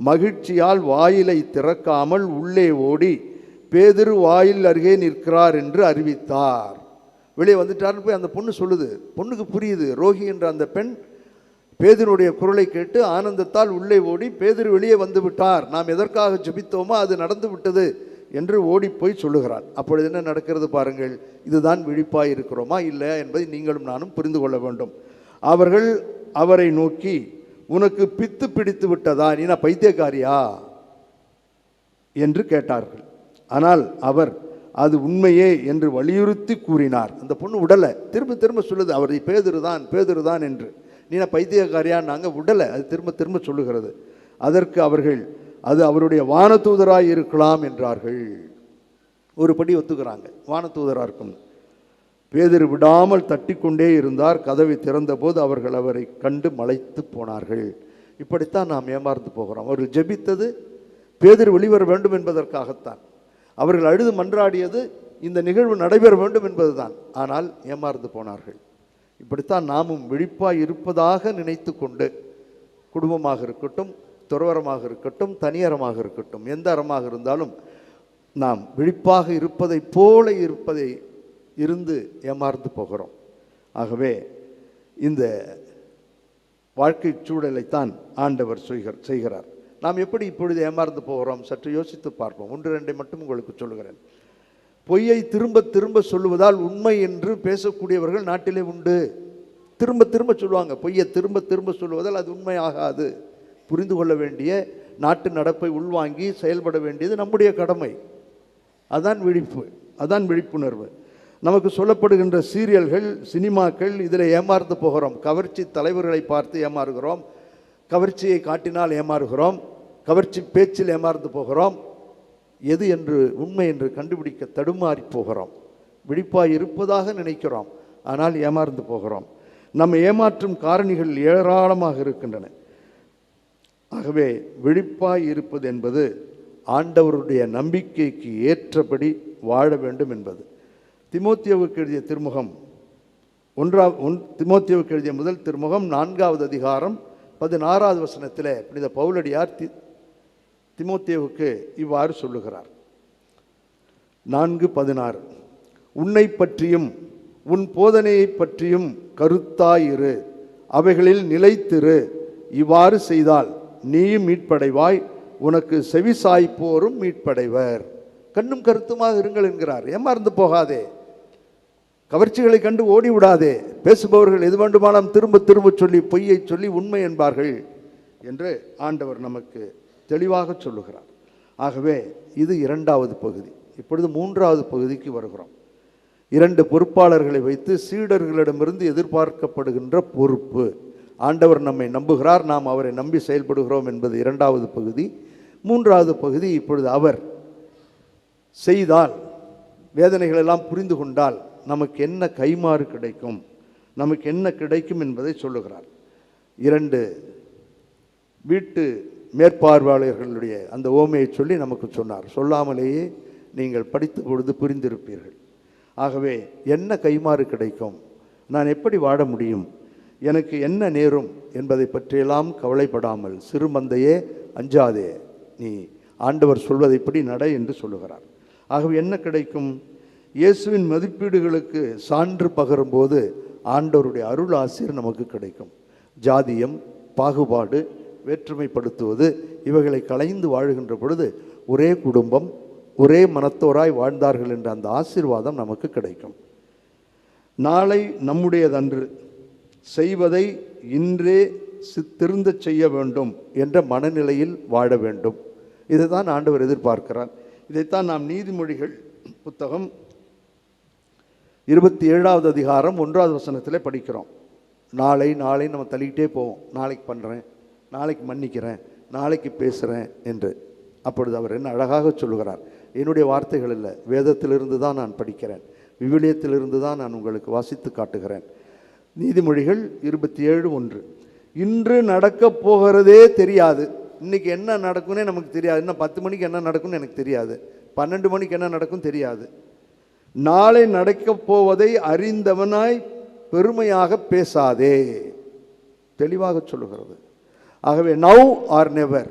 மகிழ்ச்சியால் வாயிலை திறக்காமல் உள்ளே ஓடி பேதுரு வாயில் அருகே நிற்கிறார் என்று அறிவித்தார். வெளியே வந்துட்டார்னு போய் அந்த பொண்ணு சொல்லுது. பொண்ணுக்கு புரியுது, ரோகி என்ற அந்த பெண் பேதுருடைய குரலை கேட்டு ஆனந்தத்தால் உள்ளே ஓடி பேதுரு வெளியே வந்து விட்டார், நாம் எதற்காக ஜெபித்தோமோ அது நடந்து விட்டது என்று ஓடி போய் சொல்லுகிறார். அப்பொழுது என்ன நடக்கிறது பாருங்கள். இதுதான் விழிப்பாய் இருக்கிறோமா இல்லையா என்பதை நீங்களும் நானும் புரிந்து கொள்ள வேண்டும். அவர்கள் அவரை நோக்கி, உனக்கு பித்து பிடித்து விட்டதா, நீ நான் பைத்தியக்காரியா என்று கேட்டார்கள். ஆனால் அவர் அது உண்மையே என்று வலியுறுத்தி கூறினார். அந்த பொண்ணு உடலை திரும்ப சொல்லுது, அவர் பேதுரு தான் என்று. நீ நான் பைத்தியக்காரியா, நாங்கள் உடலை, அது திரும்ப சொல்லுகிறது. அதற்கு அவர்கள், அது அவருடைய வானதூதராய் இருக்கலாம் என்றார்கள். ஒரு படி ஒத்துக்கிறாங்க, வானதூதராக இருக்கும். பேதுரு விடாமல் தட்டி கொண்டே இருந்தார். கதவை திறந்தபோது அவர்கள் அவரை கண்டு மலைத்து போனார்கள். இப்படித்தான் நாம் ஏமாந்து போகிறோம். அவர்கள் ஜெபித்தது பேதுரு வெளிவர வேண்டும் என்பதற்காகத்தான். அவர்கள் அழுது மன்றாடியது இந்த நிகழ்வு நடைபெற வேண்டும் என்பதுதான். ஆனால் ஏமாந்து போனார்கள். இப்படித்தான் நாமும் விழிப்பாய் இருப்பதாக நினைத்து கொண்டு, குடும்பமாக இருக்கட்டும், துறவரமாக இருக்கட்டும், தனியறமாக இருக்கட்டும், எந்த அறமாக இருந்தாலும் நாம் விழிப்பாக இருப்பதை போல இருந்து ஏமாந்து போகிறோம். ஆகவே இந்த வாழ்க்கை சூழலைத்தான் ஆண்டவர் செய்கிறார். நாம் எப்படி இப்பொழுது ஏமாந்து போகிறோம் சற்று யோசித்து பார்ப்போம். 1-2 மட்டும் உங்களுக்கு சொல்லுகிறேன். பொய்யை திரும்ப சொல்லுவதால் உண்மை என்று பேசக்கூடியவர்கள் நாட்டிலே உண்டு. திரும்ப சொல்லுவாங்க. பொய்யை திரும்ப சொல்லுவதால் அது உண்மை ஆகாது. புரிந்து கொள்ள வேண்டிய, நாட்டு நடப்பை உள்வாங்கி செயல்பட வேண்டியது நம்முடைய கடமை. அதான் விழிப்பு, அதான் விழிப்புணர்வு. நமக்கு சொல்லப்படுகின்ற சீரியல்கள், சினிமாக்கள், இதில் ஏமாந்து போகிறோம். கவர்ச்சி தலைவர்களை பார்த்து ஏமாறுகிறோம், கவர்ச்சியை காட்டினால் ஏமாறுகிறோம், கவர்ச்சி பேச்சில் ஏமாந்து போகிறோம். எது என்று உண்மை என்று கண்டுபிடிக்க தடுமாறி போகிறோம். விழிப்பாய் இருப்பதாக நினைக்கிறோம், ஆனால் ஏமாந்து போகிறோம். நம்ம ஏமாற்றும் காரணிகள் ஏராளமாக இருக்கின்றன. ஆகவே விழிப்பாய் இருப்பது என்பது ஆண்டவருடைய நம்பிக்கைக்கு ஏற்றபடி வாழ வேண்டும் என்பது. தீமோத்தேயுவுக்கு எழுதிய திருமுகம் தீமோத்தேயுவுக்கு எழுதிய முதல் திருமுகம் 4வது அதிகாரம் 16வது வசனத்தில் புனித பவுலடியார் தீமோத்தேயுவுக்கு இவ்வாறு சொல்லுகிறார். 4:16, உன்னை பற்றியும் உன் போதனையை பற்றியும் கருத்தாயிரு, அவைகளில் நிலைத்திரு. இவ்வாறு செய்தால் நீயும் மீட்படைவாய், உனக்கு செவிசாய்ப்போரும் மீட்படைவர். கண்ணும் கருத்துமாக இருங்கள் என்கிறார். ஏமாந்து போகாதே, கவர்ச்சிகளை கண்டு ஓடிவிடாதே. பேசுபவர்கள் எது வேண்டுமானால் திரும்ப சொல்லி பொய்யை சொல்லி உண்மை என்பார்கள் என்று ஆண்டவர் நமக்கு தெளிவாக சொல்லுகிறார். ஆகவே இது 2வது பகுதி. இப்பொழுது 3வது பகுதிக்கு வருகிறோம். 2 பொறுப்பாளர்களை வைத்து சீடர்களிடமிருந்து எதிர்பார்க்கப்படுகின்ற பொறுப்பு. ஆண்டவர் நம்மை நம்புகிறார், நாம் அவரை நம்பி செயல்படுகிறோம் என்பது 2வது பகுதி. 3வது பகுதி, இப்பொழுது அவர் செய்தால், வேதனைகளெல்லாம் புரிந்து கொண்டால் நமக்கு என்ன கைமாறு கிடைக்கும், நமக்கு என்ன கிடைக்கும் என்பதை சொல்லுகிறார். 2 வீட்டு மேற்பார்வையாளர்களுடைய அந்த ஓமையை சொல்லி நமக்கு சொன்னார். சொல்லாமலேயே நீங்கள் படித்த பொழுது புரிந்திருப்பீர்கள். ஆகவே என்ன கைமாறு கிடைக்கும், நான் எப்படி வாழ முடியும், எனக்கு என்ன நேரும் என்பதை பற்றியெல்லாம் கவலைப்படாமல், சிறு மந்தையே அஞ்சாதே, நீ ஆண்டவர் சொல்வதைப்படி நட என்று சொல்லுகிறார். ஆகவே என்ன கிடைக்கும்? இயேசுவின் மதிப்பீடுகளுக்கு சான்று பகரும்போது ஆண்டவருடைய அருள் ஆசீர் நமக்கு கிடைக்கும். ஜாதியம், பாகுபாடு, வேற்றுமைப்படுத்துவது இவைகளை களைந்து வாழுகின்ற பொழுது ஒரே குடும்பம், ஒரே மனத்தோராய் வாழ்ந்தார்கள் என்ற அந்த ஆசீர்வாதம் நமக்கு கிடைக்கும். நாளை நம்முடையதன்று, செய்வதை இன்றே திருந்தச் செய்ய வேண்டும் என்ற மனநிலையில் வாழ வேண்டும். இதுதான் ஆண்டவர் எதிர்பார்க்கிறார். இதைத்தான் நாம் நீதிமொழிகள் புத்தகம் 27வது அதிகாரம் 1வது வசனத்தில் படிக்கிறோம். நாளை நாளை நம்ம தள்ளிக்கிட்டே போவோம். நாளைக்கு பண்ணுறேன், நாளைக்கு மன்னிக்கிறேன், நாளைக்கு பேசுகிறேன் என்று. அப்பொழுது அவர் என்ன அழகாக சொல்லுகிறார், என்னுடைய வார்த்தைகள் இல்லை, வேதத்திலிருந்து தான் நான் படிக்கிறேன், விவிலியத்திலிருந்து தான் நான் உங்களுக்கு வாசித்து காட்டுகிறேன். நீதிமொழிகள் 27:1. இன்று நடக்கப் போகிறதே தெரியாது. இன்றைக்கி என்ன நடக்கும்னே நமக்கு தெரியாது. இன்னும் 10 மணிக்கு என்ன நடக்கும்னு எனக்கு தெரியாது, 12 மணிக்கு என்ன நடக்கும் தெரியாது. நாளை நடக்கப் போவதை அறிந்தவனாய் பெருமையாக பேசாதே, தெளிவாக சொல்லுகிறது. ஆகவே நவ் ஆர் நெவர்,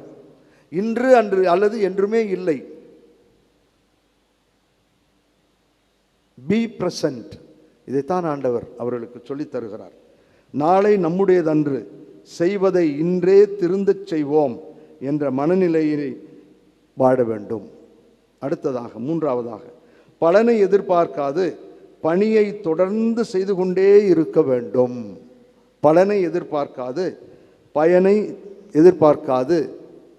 இன்று அன்று அல்லது என்றுமே இல்லை. Be present. இதைத்தான் ஆண்டவர் அவர்களுக்கு சொல்லித் தருகிறார். நாளை நம்முடையதன்று, செய்வதை இன்றே திருந்தச் செய்வோம் என்ற மனநிலையை வாழ வேண்டும். அடுத்ததாக 3வதாக, பலனை எதிர்பார்க்காது பணியை தொடர்ந்து செய்து கொண்டே இருக்க வேண்டும். பலனை எதிர்பார்க்காது, பயனை எதிர்பார்க்காது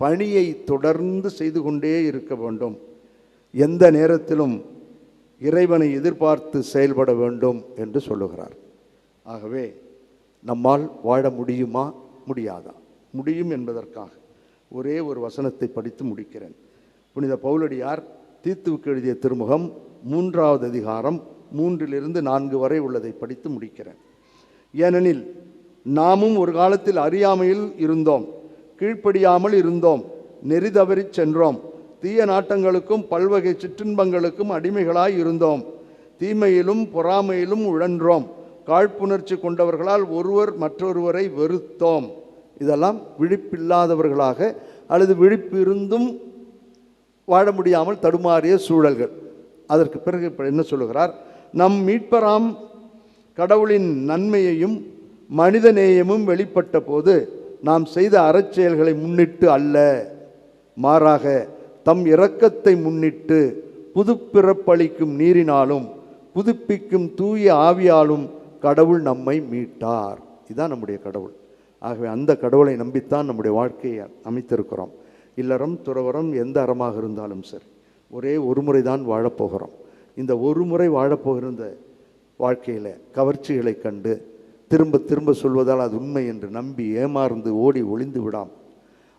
பணியை தொடர்ந்து செய்து கொண்டே இருக்க வேண்டும். எந்த நேரத்திலும் இறைவனை எதிர்பார்த்து செயல்பட வேண்டும் என்று சொல்லுகிறார். ஆகவே நம்மால் வாழ முடியுமா முடியாதா? முடியும் என்பதற்காக ஒரே ஒரு வசனத்தை படித்து முடிக்கிறேன். புனித பவுலடியார் தீத்துவுக்கு எழுதிய திருமுகம் 3வது அதிகாரம் 3-4 வரை உள்ளதை படித்து முடிக்கிறேன். ஏனெனில் நாமும் ஒரு காலத்தில் அறியாமையில் இருந்தோம், கீழ்ப்படியாமல் இருந்தோம், நெறி தவறி சென்றோம், தீய நாட்டங்களுக்கும் பல்வகை சிற்றின்பங்களுக்கும் அடிமைகளாய் இருந்தோம், தீமையிலும் பொறாமையிலும் உழன்றோம், காழ்ப்புணர்ச்சி கொண்டவர்களால் ஒருவர் மற்றொருவரை வெறுத்தோம். இதெல்லாம் விழிப்பில்லாதவர்களாக அல்லது விழிப்பு இருந்தும் வாழ முடியாமல் தடுமாறிய சூழல்கள். அதற்கு பிறகு இப்போ என்ன சொல்லுகிறார்? நம் மீட்பராம் கடவுளின் நன்மையையும் மனித நேயமும் வெளிப்பட்ட போது நாம் செய்த அறச்செயல்களை முன்னிட்டு அல்ல, மாறாக தம் இரக்கத்தை முன்னிட்டு புதுப்பிறப்பளிக்கும் நீரினாலும் புதுப்பிக்கும் தூய ஆவியாலும் கடவுள் நம்மை மீட்டார். இதுதான் நம்முடைய கடவுள். ஆகவே அந்த கடவுளை நம்பித்தான் நம்முடைய வாழ்க்கையை அமைத்திருக்கிறோம். இல்லறம், துறவரம், எந்த அறமாக இருந்தாலும் சரி, ஒரே ஒரு முறை தான் வாழப்போகிறோம். இந்த ஒரு முறை வாழப்போகிற இந்த வாழ்க்கையில் கவர்ச்சிகளை கண்டு திரும்ப திரும்ப சொல்வதால் அது உண்மை என்று நம்பி ஏமாந்து ஓடி ஒளிந்து விடாம்,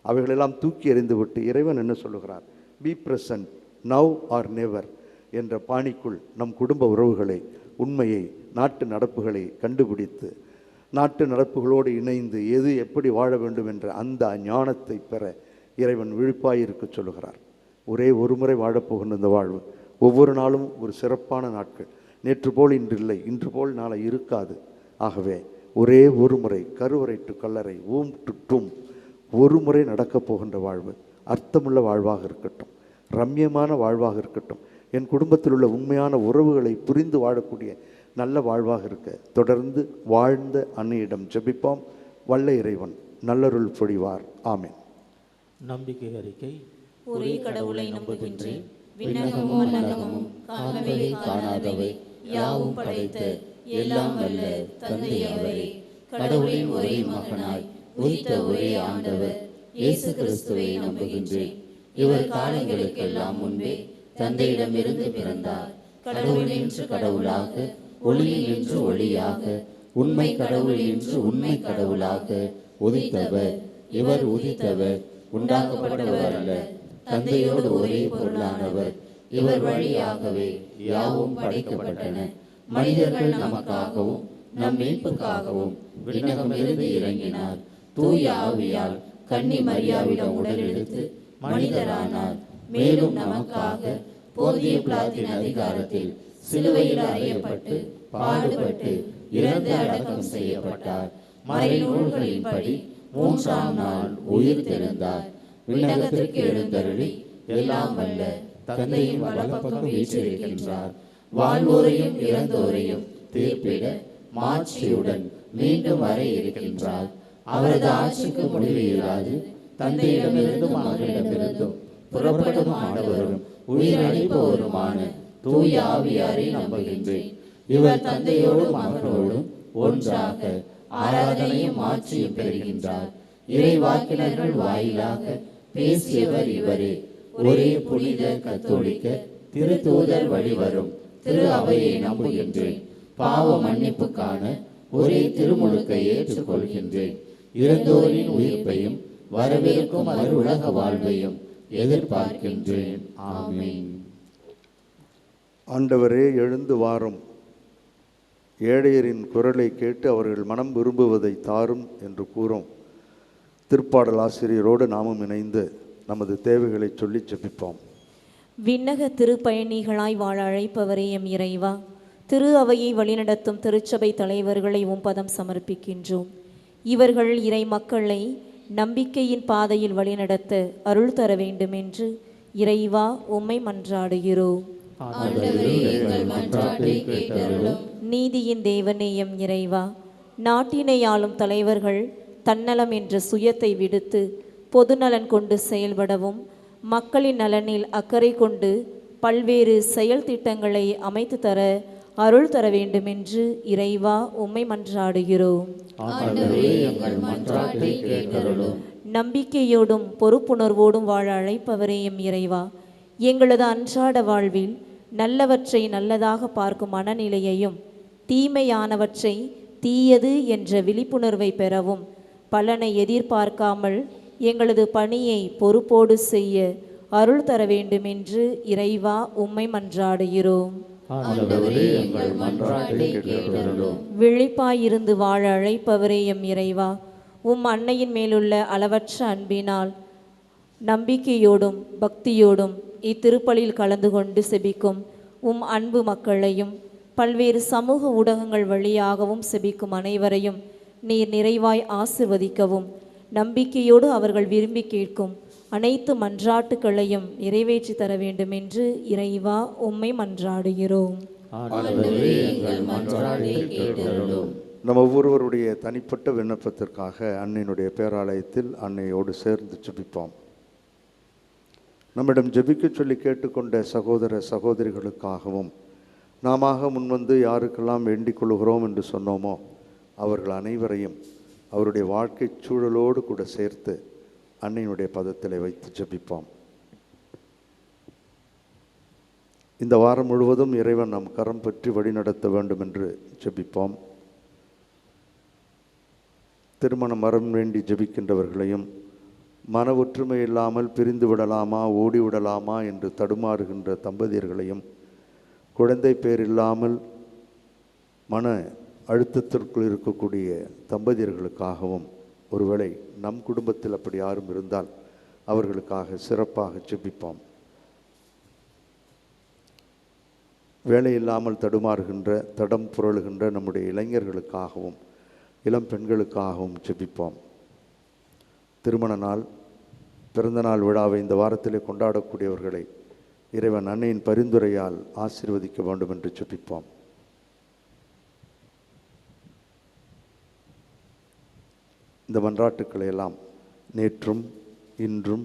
அவைகளெல்லாம் தூக்கி எறிந்து விட்டு இறைவன் என்ன சொல்லுகிறார்? Be present, now are never என்ற பாணிக்குள் நம் குடும்ப உறவுகளை, உண்மையை, நாட்டு நடப்புகளை கண்டுபிடித்து நாட்டு நடப்புகளோடு இணைந்து எது எப்படி வாழ வேண்டும் என்ற அந்த ஞானத்தை பெற இறைவன் விழிப்பாயிருக்க சொல்லுகிறார். ஒரே ஒரு முறை வாழப்போகின்ற இந்த வாழ்வு ஒவ்வொரு நாளும் ஒரு சிறப்பான நாட்கள். நேற்று போல் இன்று இல்லை, இன்று போல் நாளை இருக்காது. ஆகவே ஒரே ஒரு முறை கருவறை டு கல்லறை, ஊம் டு டூம், ஒரு முறை நடக்கப் போகின்ற வாழ்வு அர்த்தமுள்ள வாழ்வாக இருக்கட்டும், ரம்யமான வாழ்வாக இருக்கட்டும், என் குடும்பத்தில் உள்ள உண்மையான உறவுகளை புரிந்து வாழக்கூடிய நல்ல வாழ்வாக இருக்க தொடர்ந்து வாழ்ந்த அன்னையிடம் ஜெபிப்போம். வல்ல இறைவன் நல்லருள் பொழிவார். ஆமென். நம்பிக்கை அறிக்கை. ஒரே கடவுளை நம்புகின்றேன். விண்ணகமும் மண்ணகமும் காணவே காணாதவை யாவும் படைத்த எல்லாம் வல்ல தந்தை அவரே, கடவுளின் ஒரே மகனாய் உதித்த ஒரே ஆண்டவர் இயேசு கிறிஸ்துவை நம்புகின்றேன். இவர் காலங்களுக்கெல்லாம் முன்பே தந்தையிடமிருந்து பிறந்தார். கடவுள் என்று கடவுளாக, ஒளி என்று ஒளியாக, உண்மை கடவுள் என்று உண்மை கடவுளாக உதித்தவர். இவர் உதித்தவர், உண்டாக்கப்பட்டவர் அல்ல, தந்தையோடு ஒரே பொருளானவர். இவர் வழியாகவே யாவும் படைக்கப்பட்டன. மனிதர்கள் நமக்காகவும் நம் மீட்புக்காகவும் விண்ணகமிருந்து இறங்கினார். தூய ஆவியால் கன்னி மரியாவிடம் உடல் எடுத்து மனிதரானார். மேலும் நமக்காக போதிய பிலாத்தின் அதிகாரத்தில் சிலுவையில் அறையப்பட்டு பாடுபட்டு இறந்து அடக்கம் செய்யப்பட்டார். மறைநூல்களின்படி 3ஆம் நாள் உயிர் தெழுந்தார். விண்ணகத்திற்கு எழுந்தருளி எல்லாம் வல்ல தந்தையின் வலப்பக்கம் வீற்றிருக்கின்றார். வாழ்வோரையும் இறந்தோரையும் தீர்ப்பிட மாட்சியுடன் மீண்டும் வர இருக்கின்றார். அவரது ஆட்சிக்கு முடிவு இராது. தந்தையிடமிருந்தும் மகனிடமிருந்தும் புறப்படும் ஆண்டவரும் உயிரளிப்பவருமான தூய ஆவியாரை நம்புகின்றேன். இவர் தந்தையோடும் மகனோடும் ஒன்றாக ஆராதனையும் ஆட்சியும் பெறுகின்றார். இறைவாக்கினர்கள் வாயிலாக பேசியவர் இவரே. ஒரே புனித கத்தோலிக்க திருத்தூதர் வழிவரும் திரு அவையை நம்புகின்றேன். பாவ மன்னிப்புக்கான ஒரே திருமுழுக்கை ஏற்றுக்கொள்கின்றேன். இறந்தோரின் உயிர்ப்பையும் வரவிருக்கும் மறுஉலக வாழ்வையும் எதிர்பார்க்கின்றேன். ஆமென். ஆண்டவரே, எழுந்து வாரும். ஏழையரின் குரலை கேட்டு அவர்கள் மனம் விரும்புவதை தாரும் என்று கூறும் திருப்பாடல் ஆசிரியரோடு நாமும் இணைந்து நமது தேவைகளை சொல்லி ஜெபிப்போம். விண்ணக திருப்பயணிகளாய் வாழ அழைப்பவரே எம் இறைவா, திரு அவையை வழிநடத்தும் திருச்சபை தலைவர்களை உம்பதம் சமர்ப்பிக்கின்றோம். இவர்கள் இறை மக்களை நம்பிக்கையின் பாதையில் வழிநடத்த அருள் தர வேண்டும் என்று இறைவா உம்மை மன்றாடுகிறோம். நீதியின் தேவனே எம் இறைவா, நாட்டினை ஆளும் தலைவர்கள் தன்னலம் என்ற சுயத்தை விடுத்து பொதுநலன் கொண்டு செயல்படவும் மக்களின் நலனில் அக்கறை கொண்டு பல்வேறு செயல் திட்டங்களை அமைத்து தர அருள் தர வேண்டுமென்று இறைவா உம்மை மன்றாடுகிறோம். நம்பிக்கையோடும் பொறுப்புணர்வோடும் வாழ அழைப்பவரே எம் இறைவா, எங்களது அன்றாட வாழ்வில் நல்லவற்றை நல்லதாக பார்க்கும் மனநிலையையும் தீமையானவற்றை தீயது என்ற விழிப்புணர்வை பெறவும் பலனை எதிர்பார்க்காமல் எங்களது பணியை பொறுப்போடு செய்ய அருள் தர வேண்டுமென்று இறைவா உம்மை மன்றாடுகிறோம். விழிப்பாயிருந்து வாழ அழைப்பவரே எம் இறைவா, உம் அன்னையின் மேலுள்ள அளவற்ற அன்பினால் நம்பிக்கையோடும் பக்தியோடும் இத்திருப்பலில் கலந்து கொண்டு செபிக்கும் உம் அன்பு மக்களையும் பல்வேறு சமூக ஊடகங்கள் வழியாகவும் செபிக்கும் அனைவரையும் நீர் நிறைவாய் ஆசிர்வதிக்கவும், நம்பிக்கையோடு அவர்கள் விரும்பி கேட்கும் அனைத்து மன்றாட்டுக்களையும் நிறைவேற்றி தர வேண்டும் என்று இறைவா உம்மை மன்றாடுகிறோம். நம் ஒவ்வொருவருடைய தனிப்பட்ட விண்ணப்பத்திற்காக அன்னையினுடைய பேராலயத்தில் அன்னையோடு சேர்ந்து ஜெபிப்போம். நம்மிடம் ஜெபிக்க சொல்லி கேட்டுக்கொண்ட சகோதர சகோதரிகளுக்காகவும் நாம முன்வந்து யாருக்கெல்லாம் வேண்டிக் கொள்கிறோம் என்று சொன்னோமோ அவர்கள் அனைவரையும் அவருடைய வாழ்க்கை சூழலோடு கூட சேர்த்து அன்னையினுடைய பதத்திலே வைத்து ஜெபிப்போம். இந்த வாரம் முழுவதும் இறைவன் நம் கரம் பற்றி வழிநடத்த வேண்டும் என்று ஜெபிப்போம். திருமணம் வரம் வேண்டி ஜெபிக்கின்றவர்களையும், மன ஒற்றுமை இல்லாமல் பிரிந்து விடலாமா ஓடிவிடலாமா என்று தடுமாறுகின்ற தம்பதியர்களையும், குழந்தை பேர் இல்லாமல் மன அழுத்தத்திற்குள் இருக்கக்கூடிய தம்பதியர்களுக்காகவும், ஒருவேளை நம் குடும்பத்தில் அப்படி யாரும் இருந்தால் அவர்களுக்காக சிறப்பாக ஜெபிப்போம். வேலை இல்லாமல் தடுமாறுகின்ற தடம் புரளுகின்ற நம்முடைய இளைஞர்களுக்காகவும் இளம் பெண்களுக்காகவும் ஜெபிப்போம். திருமண நாள் பிறந்தநாள் விழாவை இந்த வாரத்திலே கொண்டாடக்கூடியவர்களை இறைவன் அன்னையின் பரிந்துரையால் ஆசீர்வதிக்க வேண்டும் என்று ஜெபிப்போம். இந்த மன்றாட்டுக்களை எல்லாம் நேற்றும் இன்றும்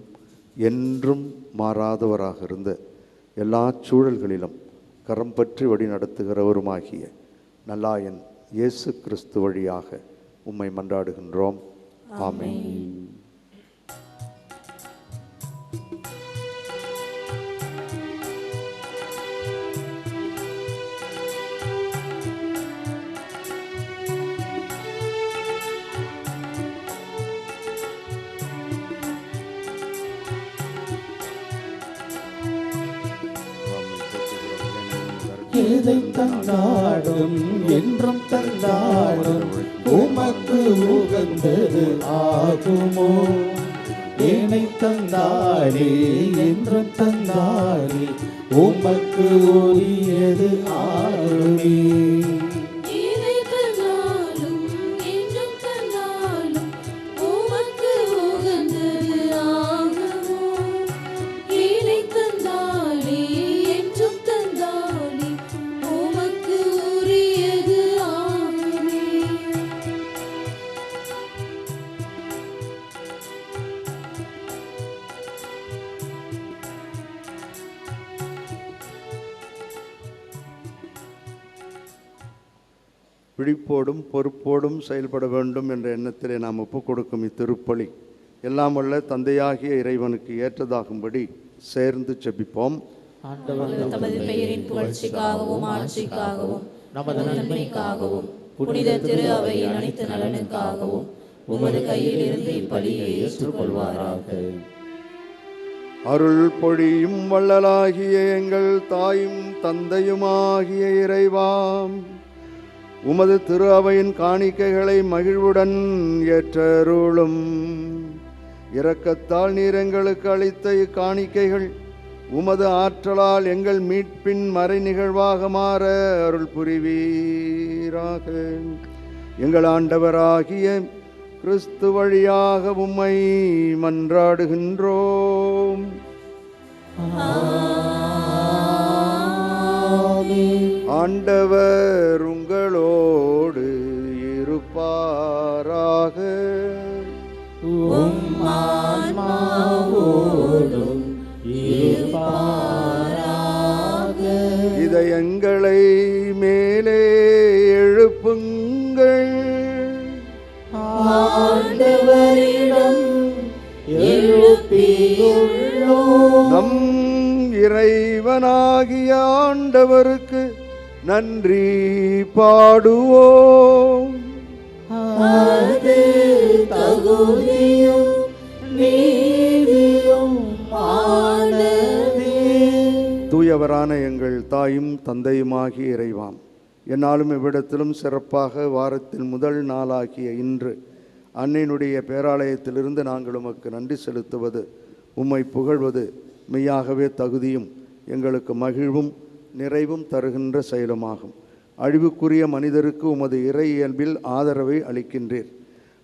என்றும் மாறாதவராக இருந்த எல்லா சூழல்களிலும் கரம் பற்றி வழி நடத்துகிறவருமாகிய நல்லாயன் இயேசு கிறிஸ்து வழியாக உம்மை மன்றாடுகின்றோம். ஆமென். எதை தந்தாடும் என்றும் தந்தாடும் உமக்கு உகந்தது ஆகுமோ? என்னை தந்தாரே என்றும் தந்தாரே உமக்கு உரியது ஆகுமே. என்னை விழிப்போடும் பொறுப்போடும் செயல்பட வேண்டும் என்ற எண்ணத்திலே நாம் ஒப்புக் கொடுக்கும் இத்திருப்பலி எல்லாம் வல்ல தந்தையாகிய இறைவனுக்கு ஏற்றதாகும்படி சேர்ந்து செபிப்போம். ஆண்டவர் தமது பெயரின் புகழ்ச்சிக்காகவும் ஆட்சிக்காகவும் நமது நன்மைக்காகவும் புனித திரு அவையின் அனைத்து நலனுக்காகவும் உமது கையில் இருந்து இப்பலியை ஏற்றுக்கொள்வாராக. அருள் பொழியும் வள்ளலாகிய எங்கள் தாயும் தந்தையுமாகிய இறைவாம், உமது திரு அவையின் காணிக்கைகளை மகிழ்வுடன் ஏற்றருளும். இரக்கத்தால் நீர் எங்களுக்கு அளித்த இக்காணிக்கைகள் உமது ஆற்றலால் எங்கள் மீட்பின் மறை நிகழ்வாக மாற அருள் புரிவீராக. எங்கள் ஆண்டவராகிய கிறிஸ்து வழியாக உம்மை மன்றாடுகின்றோம். ஆண்டவர் உங்களோடு இருப்பாராக. இதயங்களை மேலே எழுப்புங்கள். ஆண்டவரிடம் எழுப்பியுள்ளோம். நம் இறைவனாகிய ஆண்டவருக்கு நன்றி பாடுவோம். அது தகுதியும் நீதியும் ஆனதே. தூயவரான எங்கள் தாயும் தந்தையுமாகிய இறைவாம், என்னாலும் இவ்விடத்திலும் சிறப்பாக வாரத்தின் முதல் நாளாகிய இன்று அன்னையினுடைய பேராலயத்திலிருந்து நாங்கள் உமக்கு நன்றி செலுத்துவது, உம்மை புகழ்வது மெய்யாகவே தகுதியும் எங்களுக்கு மகிழ்வும் நிறைவும் தருகின்ற செயலுமாகும். அழிவுக்குரிய மனிதருக்கு உமது இறை இயல்பில் ஆதரவை அளிக்கின்றீர்.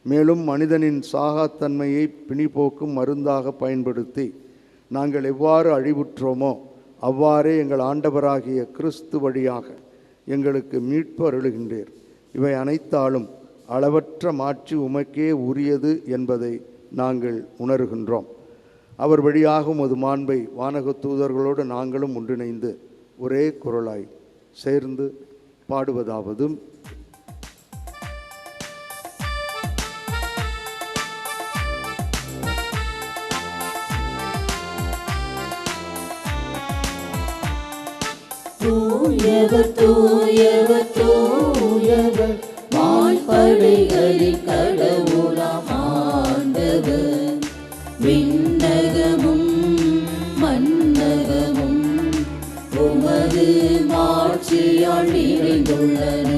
மேலும் மனிதனின் சாகாத்தன்மையை பிணிபோக்கும் மருந்தாக பயன்படுத்தி நாங்கள் எவ்வாறு அழிவுற்றோமோ அவ்வாறே எங்கள் ஆண்டவராகிய கிறிஸ்து வழியாக எங்களுக்கு மீட்பு அருளுகின்றீர். இவை அனைத்தாலும் அளவற்ற மாட்சி உமக்கே உரியது என்பதை நாங்கள் உணர்கின்றோம். அவர் வழியாக உமது மாண்பை வானக தூதர்களோடு நாங்களும் ஒன்றிணைந்து ஒரே குரலாய் சேர்ந்து பாடுவதாவது: தூயவர் தூயவர் தூயவர் வான்படைகளின் கடவுளாம் ஆண்டவர். விண்ணகமும் மண்ணகமும் உமது மாட்சியால் நிறைந்துள்ளன.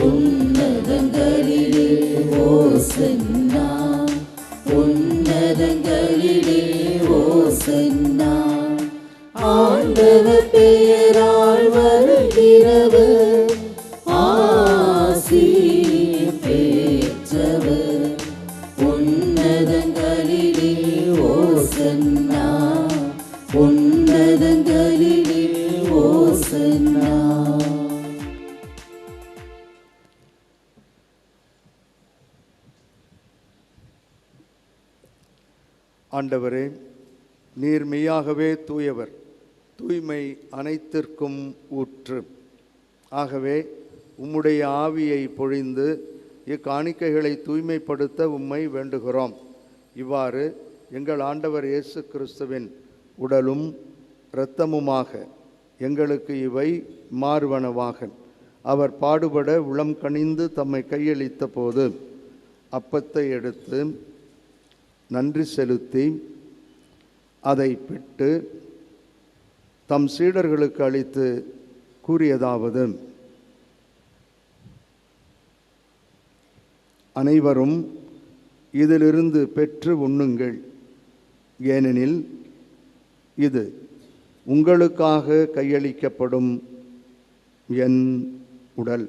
உன்னதங்களிலே ஓசன்னா, உன்னதங்களிலே ஓசன்னா. ஆண்டவர் பெயரால் வருகிறவர் ஆசி பெற்றவர். உன்னதங்களிலே ஓசன்னா, உன்னதங்களிலே ஓசன்னா. ஆண்டவரே, நீர் மெய்யாகவே தூயவர், தூய்மை அனைத்திற்கும் ஊற்று. ஆகவே உம்முடைய ஆவியை பொழிந்து இக்காணிக்கைகளை தூய்மைப்படுத்த உம்மை வேண்டுகிறோம். இவ்வாறு எங்கள் ஆண்டவர் இயேசு கிறிஸ்துவின் உடலும் இரத்தமுமாக எங்களுக்கு இவை மாறுவனவாக. அவர் பாடுபட உளம் கனிந்து தம்மை கையளித்த போது அப்பத்தை எடுத்து நன்றி செலுத்தி அதை பிட்டு தம் சீடர்களுக்கு அளித்து கூறியதாவது: அனைவரும் இதிலிருந்து பெற்று உண்ணுங்கள், ஏனெனில் இது உங்களுக்காக கையளிக்கப்படும் என் உடல்.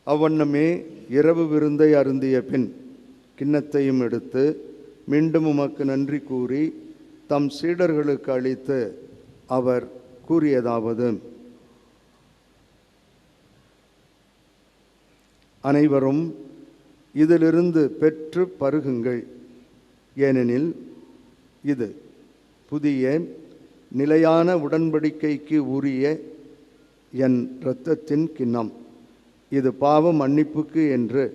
அவ்வண்ணமே இரவு விருந்தை அருந்திய பின் கிண்ணத்தையும் எடுத்து மீண்டும் உமக்கு நன்றி கூறி தம் சீடர்களுக்கு அளித்து அவர் கூறியதாவது: அனைவரும் இதிலிருந்து பெற்று பருகுங்கள். ஏனெனில் இது புதிய நிலையான உடன்படிக்கைக்கு உரிய என் இரத்தத்தின் கிண்ணம். இது பாவ மன்னிப்புக்கு என்று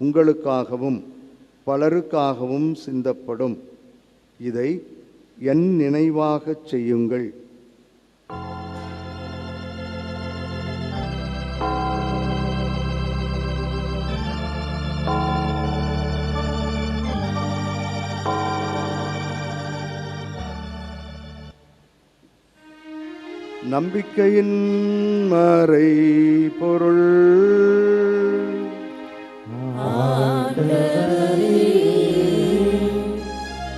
உங்களுக்காகவும் பலருக்காகவும் சிந்தப்படும். இதை என் நினைவாகச் செய்யுங்கள். நம்பிக்கையின் மறை பொருள்.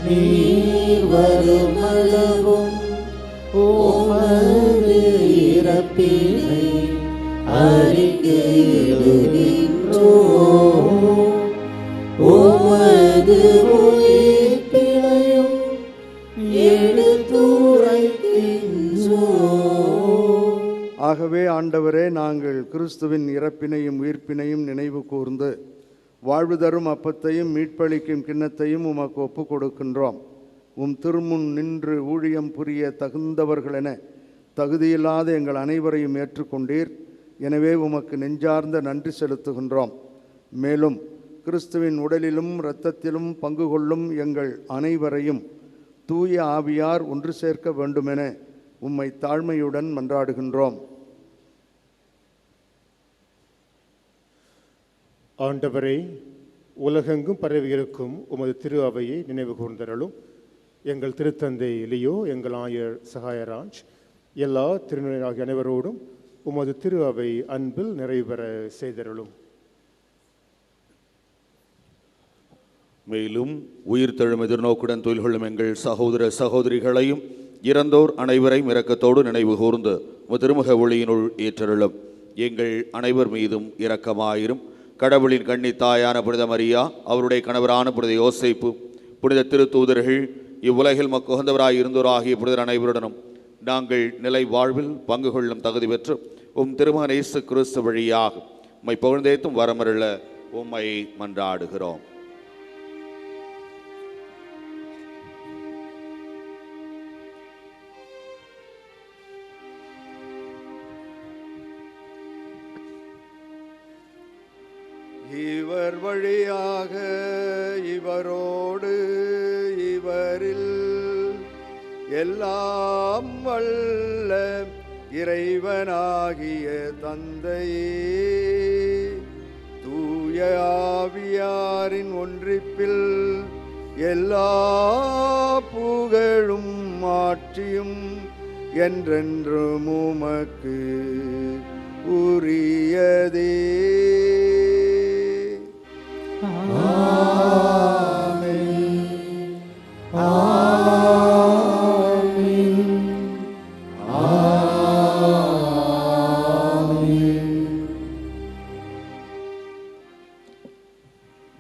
நீர் வருமளவும் உமது இறப்பினை அறிக்கையிடுகின்றோம். உமது உயிர்ப்பினையும் எடுத்துரைக்கின்றோம். ஆகவே ஆண்டவரே, நாங்கள் கிறிஸ்துவின் இறப்பினையும் உயிர்ப்பினையும் நினைவு கூர்ந்து வாழ்வு தரும் அப்பத்தையும் மீட்பளிக்கும் கிண்ணத்தையும் உமக்கு ஒப்புக் கொடுக்கின்றோம். உம் திருமுன் நின்று ஊழியம் புரிய தகுந்தவர்களென தகுதியில்லாத எங்கள் அனைவரையும் ஏற்றுக்கொண்டீர். எனவே உமக்கு நெஞ்சார்ந்த நன்றி செலுத்துகின்றோம். மேலும் கிறிஸ்துவின் உடலிலும் இரத்தத்திலும் பங்கு கொள்ளும் எங்கள் அனைவரையும் தூய ஆவியார் ஒன்று சேர்க்க வேண்டுமென உம்மை தாழ்மையுடன் மன்றாடுகின்றோம். ஆண்டவரே, உலகெங்கும் பரவியிருக்கும் உமது திரு அவையை நினைவு கூர்ந்தருளும். எங்கள் திருத்தந்தை லியோ, எங்கள் ஆயர் சகாயராஜ், எல்லா திருநிலையாகிய அனைவரோடும் உமது திரு அவை அன்பில் நிறைவு பெற செய்தருளும். மேலும் உயிர்த்தெழும் எதிர்நோக்குடன் தொழில் கொள்ளும் எங்கள் சகோதர சகோதரிகளையும் இறந்தோர் அனைவரையும் இரக்கத்தோடு நினைவு கூர்ந்து உமது திருமுக ஒளியினுள் ஏற்றருளும். எங்கள் அனைவர் மீதும் இரக்கமாயிரும். கடவுளின் கன்னி தாயான புனித மரியா, அவருடைய கணவரான புனித யோசேப்பு, புனித திருத்தூதர்கள், இவ்வுலகில் மக்குகந்தவராய் இருந்தோராகிய புனிதர் அனைவருடனும் நாங்கள் நிலை வாழ்வில் பங்கு கொள்ளும் தகுதி பெற்று உம் திருமகன் இயேசு கிறிஸ்து வழியாக உம்மை புகழ்ந்தேத்தும் வரமருள உம்மை மன்றாடுகிறோம். இவர் வழியாக இவரோடு இவரில் எல்லாம் வல்ல இறைவனாகிய தந்தையே, தூய ஆவியாரின் ஒன்றிப்பில் எல்லா புகழும் ஆட்சியும் என்றென்றும் உமக்கு உரியதே.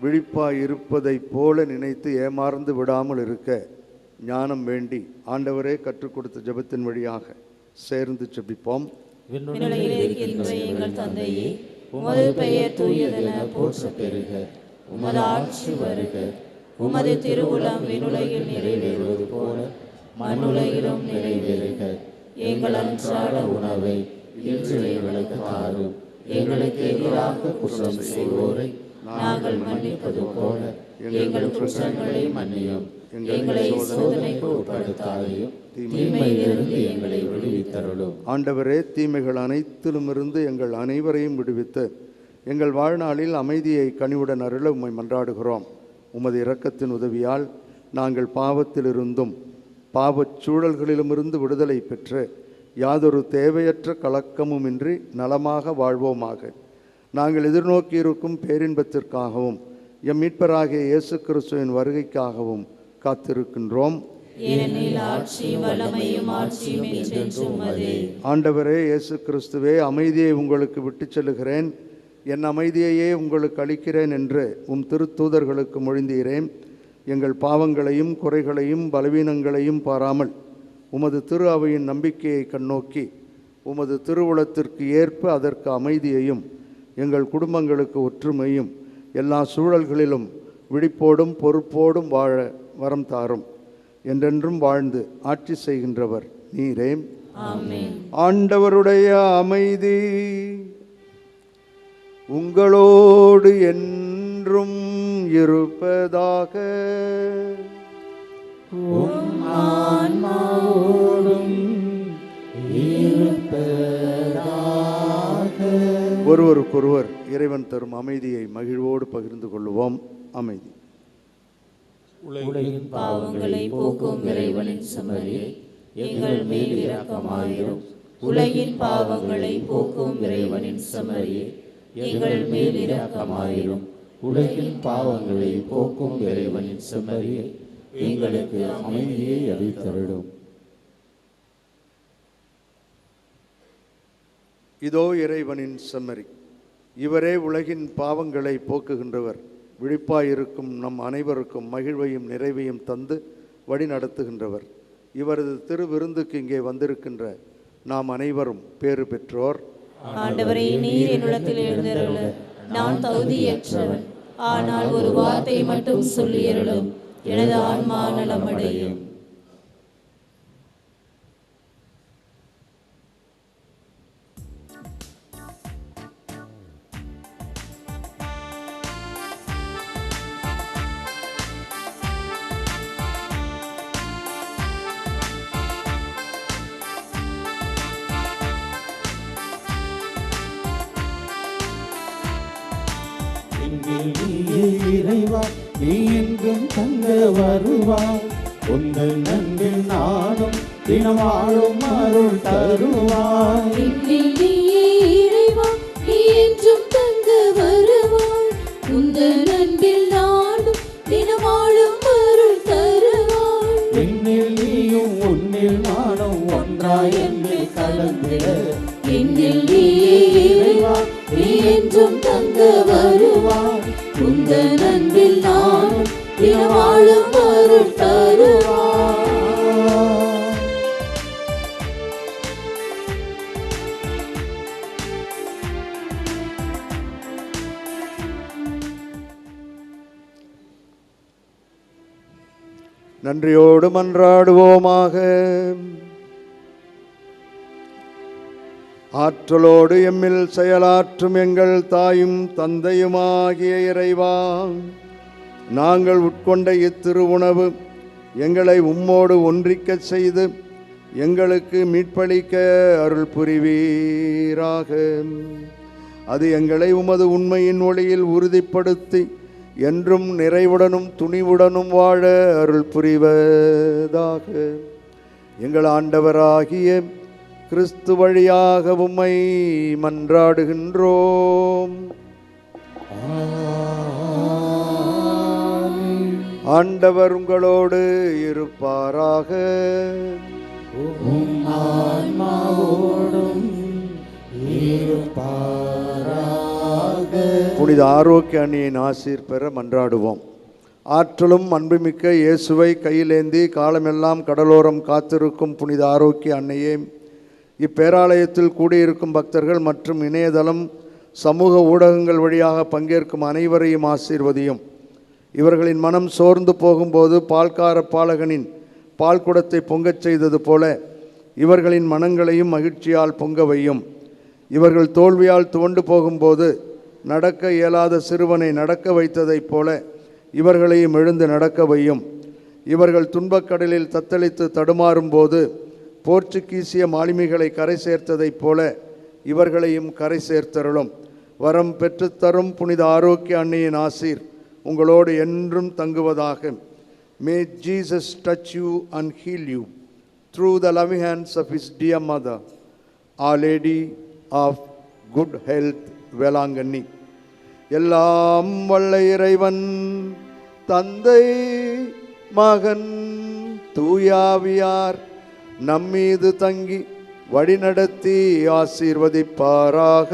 விழிப்பாய் இருப்பதைப் போல நினைத்து ஏமாறந்து விடாமல் இருக்க ஞானம் வேண்டி ஆண்டவரே கற்றுக் கொடுத்த ஜெபத்தின் வழியாக சேர்ந்து ஜெபிப்போம். விண்ணுலகில் இருக்கின்ற எங்கள் தந்தையே, உமது பெயர் தூயதென போற்றப் பெறுக. உமது ஆட்சி வருக. உமது திருவுளம் விண்ணுலகில் நிறைவேறுவது போல மண்ணுலகிலும் நிறைவேறுக. எங்கள் அன்றாட உணவை இன்று எங்களுக்கு தாரும். எங்களுக்கு எதிராக குற்றம் செய்வோரை நாங்கள் மன்னிப்பது போல எங்கள் குற்றங்களை மன்னியும். எங்களை சோதனைக்கு உட்படுத்தாதையும் தீமையிலிருந்து எங்களை விடுவித்தருளும். ஆண்டவரே, தீமைகள் அனைத்திலுமிருந்து எங்கள் அனைவரையும் விடுவித்து எங்கள் வாழ்நாளில் அமைதியை கனிவுடன் அருள உம்மை மன்றாடுகிறோம். உமது இரக்கத்தின் உதவியால் நாங்கள் பாவத்திலிருந்தும் பாவச் சூழல்களிலுமிருந்து விடுதலை பெற்று யாதொரு தேவையற்ற கலக்கமுமின்றி நலமாக வாழ்வோமாக. நாங்கள் எதிர்நோக்கியிருக்கும் பேரின்பத்திற்காகவும் எம் மீட்பராகிய இயேசு கிறிஸ்துவின் வருகைக்காகவும் காத்திருக்கின்றோம். ஆண்டவரே இயேசு கிறிஸ்துவே, அமைதியை உங்களுக்கு விட்டுச் செல்லுகிறேன், என் அமைதியையே உங்களுக்கு அளிக்கிறேன் என்று உம் திருத்தூதர்களுக்கு மொழிந்தீரேன். எங்கள் பாவங்களையும் குறைகளையும் பலவீனங்களையும் பாராமல் உமது திரு அவையின் நம்பிக்கையை கண்ணோக்கி உமது திருவுளத்திற்கு ஏற்ப அதற்கு அமைதியையும் எங்கள் குடும்பங்களுக்கு ஒற்றுமையும் எல்லா சூழல்களிலும் விழிப்போடும் பொறுப்போடும் வாழ வரம் தாரும். என்றென்றும் வாழ்ந்து ஆட்சி செய்கின்றவர் நீரே. ஆண்டவருடைய அமைதி உங்களோடு என்றும் இருப்பதாக. ஒருவருக்கொருவர் இறைவன் தரும் அமைதியை மகிழ்வோடு பகிர்ந்து கொள்வோம். அமைதி. உலகின் பாவங்களை போக்கும் இறைவனின் செம்மறியே, எங்கள் மேல் இரக்கமாயிரும். உலகின் பாவங்களை போக்கும் இறைவனின் செம்மறியே, எங்கள் மேல் இரக்கமாயிரும். உலகின் பாவங்களை போக்கும் இறைவனின் செம்மறியே, எங்களுக்கு அமைதியை அளித்தருளும். இதோ இறைவனின் செம்மறி, இவரே உலகின் பாவங்களை போக்குகின்றவர். விழிப்பாயிருக்கும் நம் அனைவருக்கும் மகிழ்வையும் நிறைவையும் தந்து வழி நடத்துகின்றவர். இவரது திருவிருந்துக்கு இங்கே வந்திருக்கின்ற நாம் அனைவரும் பேறு பெற்றோர். ஆண்டவரே, நீர் என் உள்ளத்தில் எழுந்தருள நான் தகுதியற்றவன். ஆனால் ஒரு வார்த்தை மட்டும் சொல்லியருளும், எனது ஆன்மா நலமடையும். இறைவா, நீ எங்கும் தங்க வருவாய். உங்கள் நன்பில் நானும் தினமாளும் அருள் தருவாய். இறைவா, நீ என்றும் தங்க வருவாய். உங்கள் நன்பில் நானும் தினமாளும் அருள் தருவாய். என்னில் நீயும் உன்னில் நானும் ஒன்றாய் என்னை கலந்திட. என்னில் நீயே இறைவா, நீ என்றும் தங்க வருவாய். உங்கள் நன்பில் நானும் தினமாளும் அருள் தருவாய். நன்றியோடு மன்றாடுவோமாக. ஆற்றலோடு எம்மில் செயலாற்றும் எங்கள் தாயும் தந்தையுமாகிய இறைவா, நாங்கள் உட்கொண்ட இத்திரு உணவு எங்களை உம்மோடு ஒன்றிக்கச் செய்து எங்களுக்கு மீட்பளிக்க அருள் புரிவீராக. அது எங்களை உமது உண்மையின் ஒளியில் உறுதிப்படுத்தி என்றும் நிறைவுடனும் துணிவுடனும் வாழ அருள் புரிவதாக. எங்கள் ஆண்டவராகிய கிறிஸ்து வழியாக உம்மை மன்றாடுகின்றோம். ஆண்டவர் உங்களோடு இருப்பாராக. புனித ஆரோக்கிய அணியின் ஆசீர் பெற மன்றாடுவோம். ஆற்றலும் அன்புமிக்க இயேசுவை கையிலேந்தி காலமெல்லாம் கடலோரம் காத்திருக்கும் புனித ஆரோக்கிய அன்னையே, இப்பேராலயத்தில் கூடியிருக்கும் பக்தர்கள் மற்றும் இணையதளம் சமூக ஊடகங்கள் வழியாக பங்கேற்கும் அனைவரையும் ஆசீர்வதியும். இவர்களின் மனம் சோர்ந்து போகும்போது பால்கார பாலகனின் பால் குடத்தை பொங்கச் செய்தது போல இவர்களின் மனங்களையும் மகிழ்ச்சியால் பொங்க வையும். இவர்கள் தோல்வியால் துவண்டு போகும்போது நடக்க இயலாத சிறுவனை நடக்க வைத்ததைப் போல இவர்களையும் எழுந்து நடக்க வையும். இவர்கள் துன்பக்கடலில் தத்தளித்து தடுமாறும்போது போர்ச்சுகீசிய மாலுமிகளை கரை சேர்த்ததைப் போல இவர்களையும் கரை சேர்த்தருளும். வரம் பெற்றுத்தரும் புனித ஆரோக்கிய அன்னையின் ஆசீர் உங்களோடு என்றும் தங்குவதாக. May Jesus touch you and heal you through the loving hands of his dear mother, Our Lady of Good Health, Velankanni. எல்லாம் வல்ல இறைவன் தந்தை மகன் தூயாவியார் நம்மீது தங்கி வழிநடத்தி ஆசீர்வதிப்பாராக.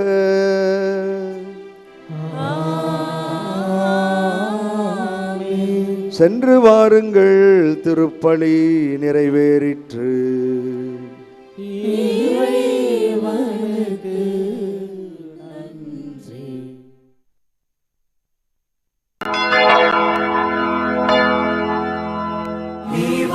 சென்று வாருங்கள், திருப்பலி நிறைவேறிற்று.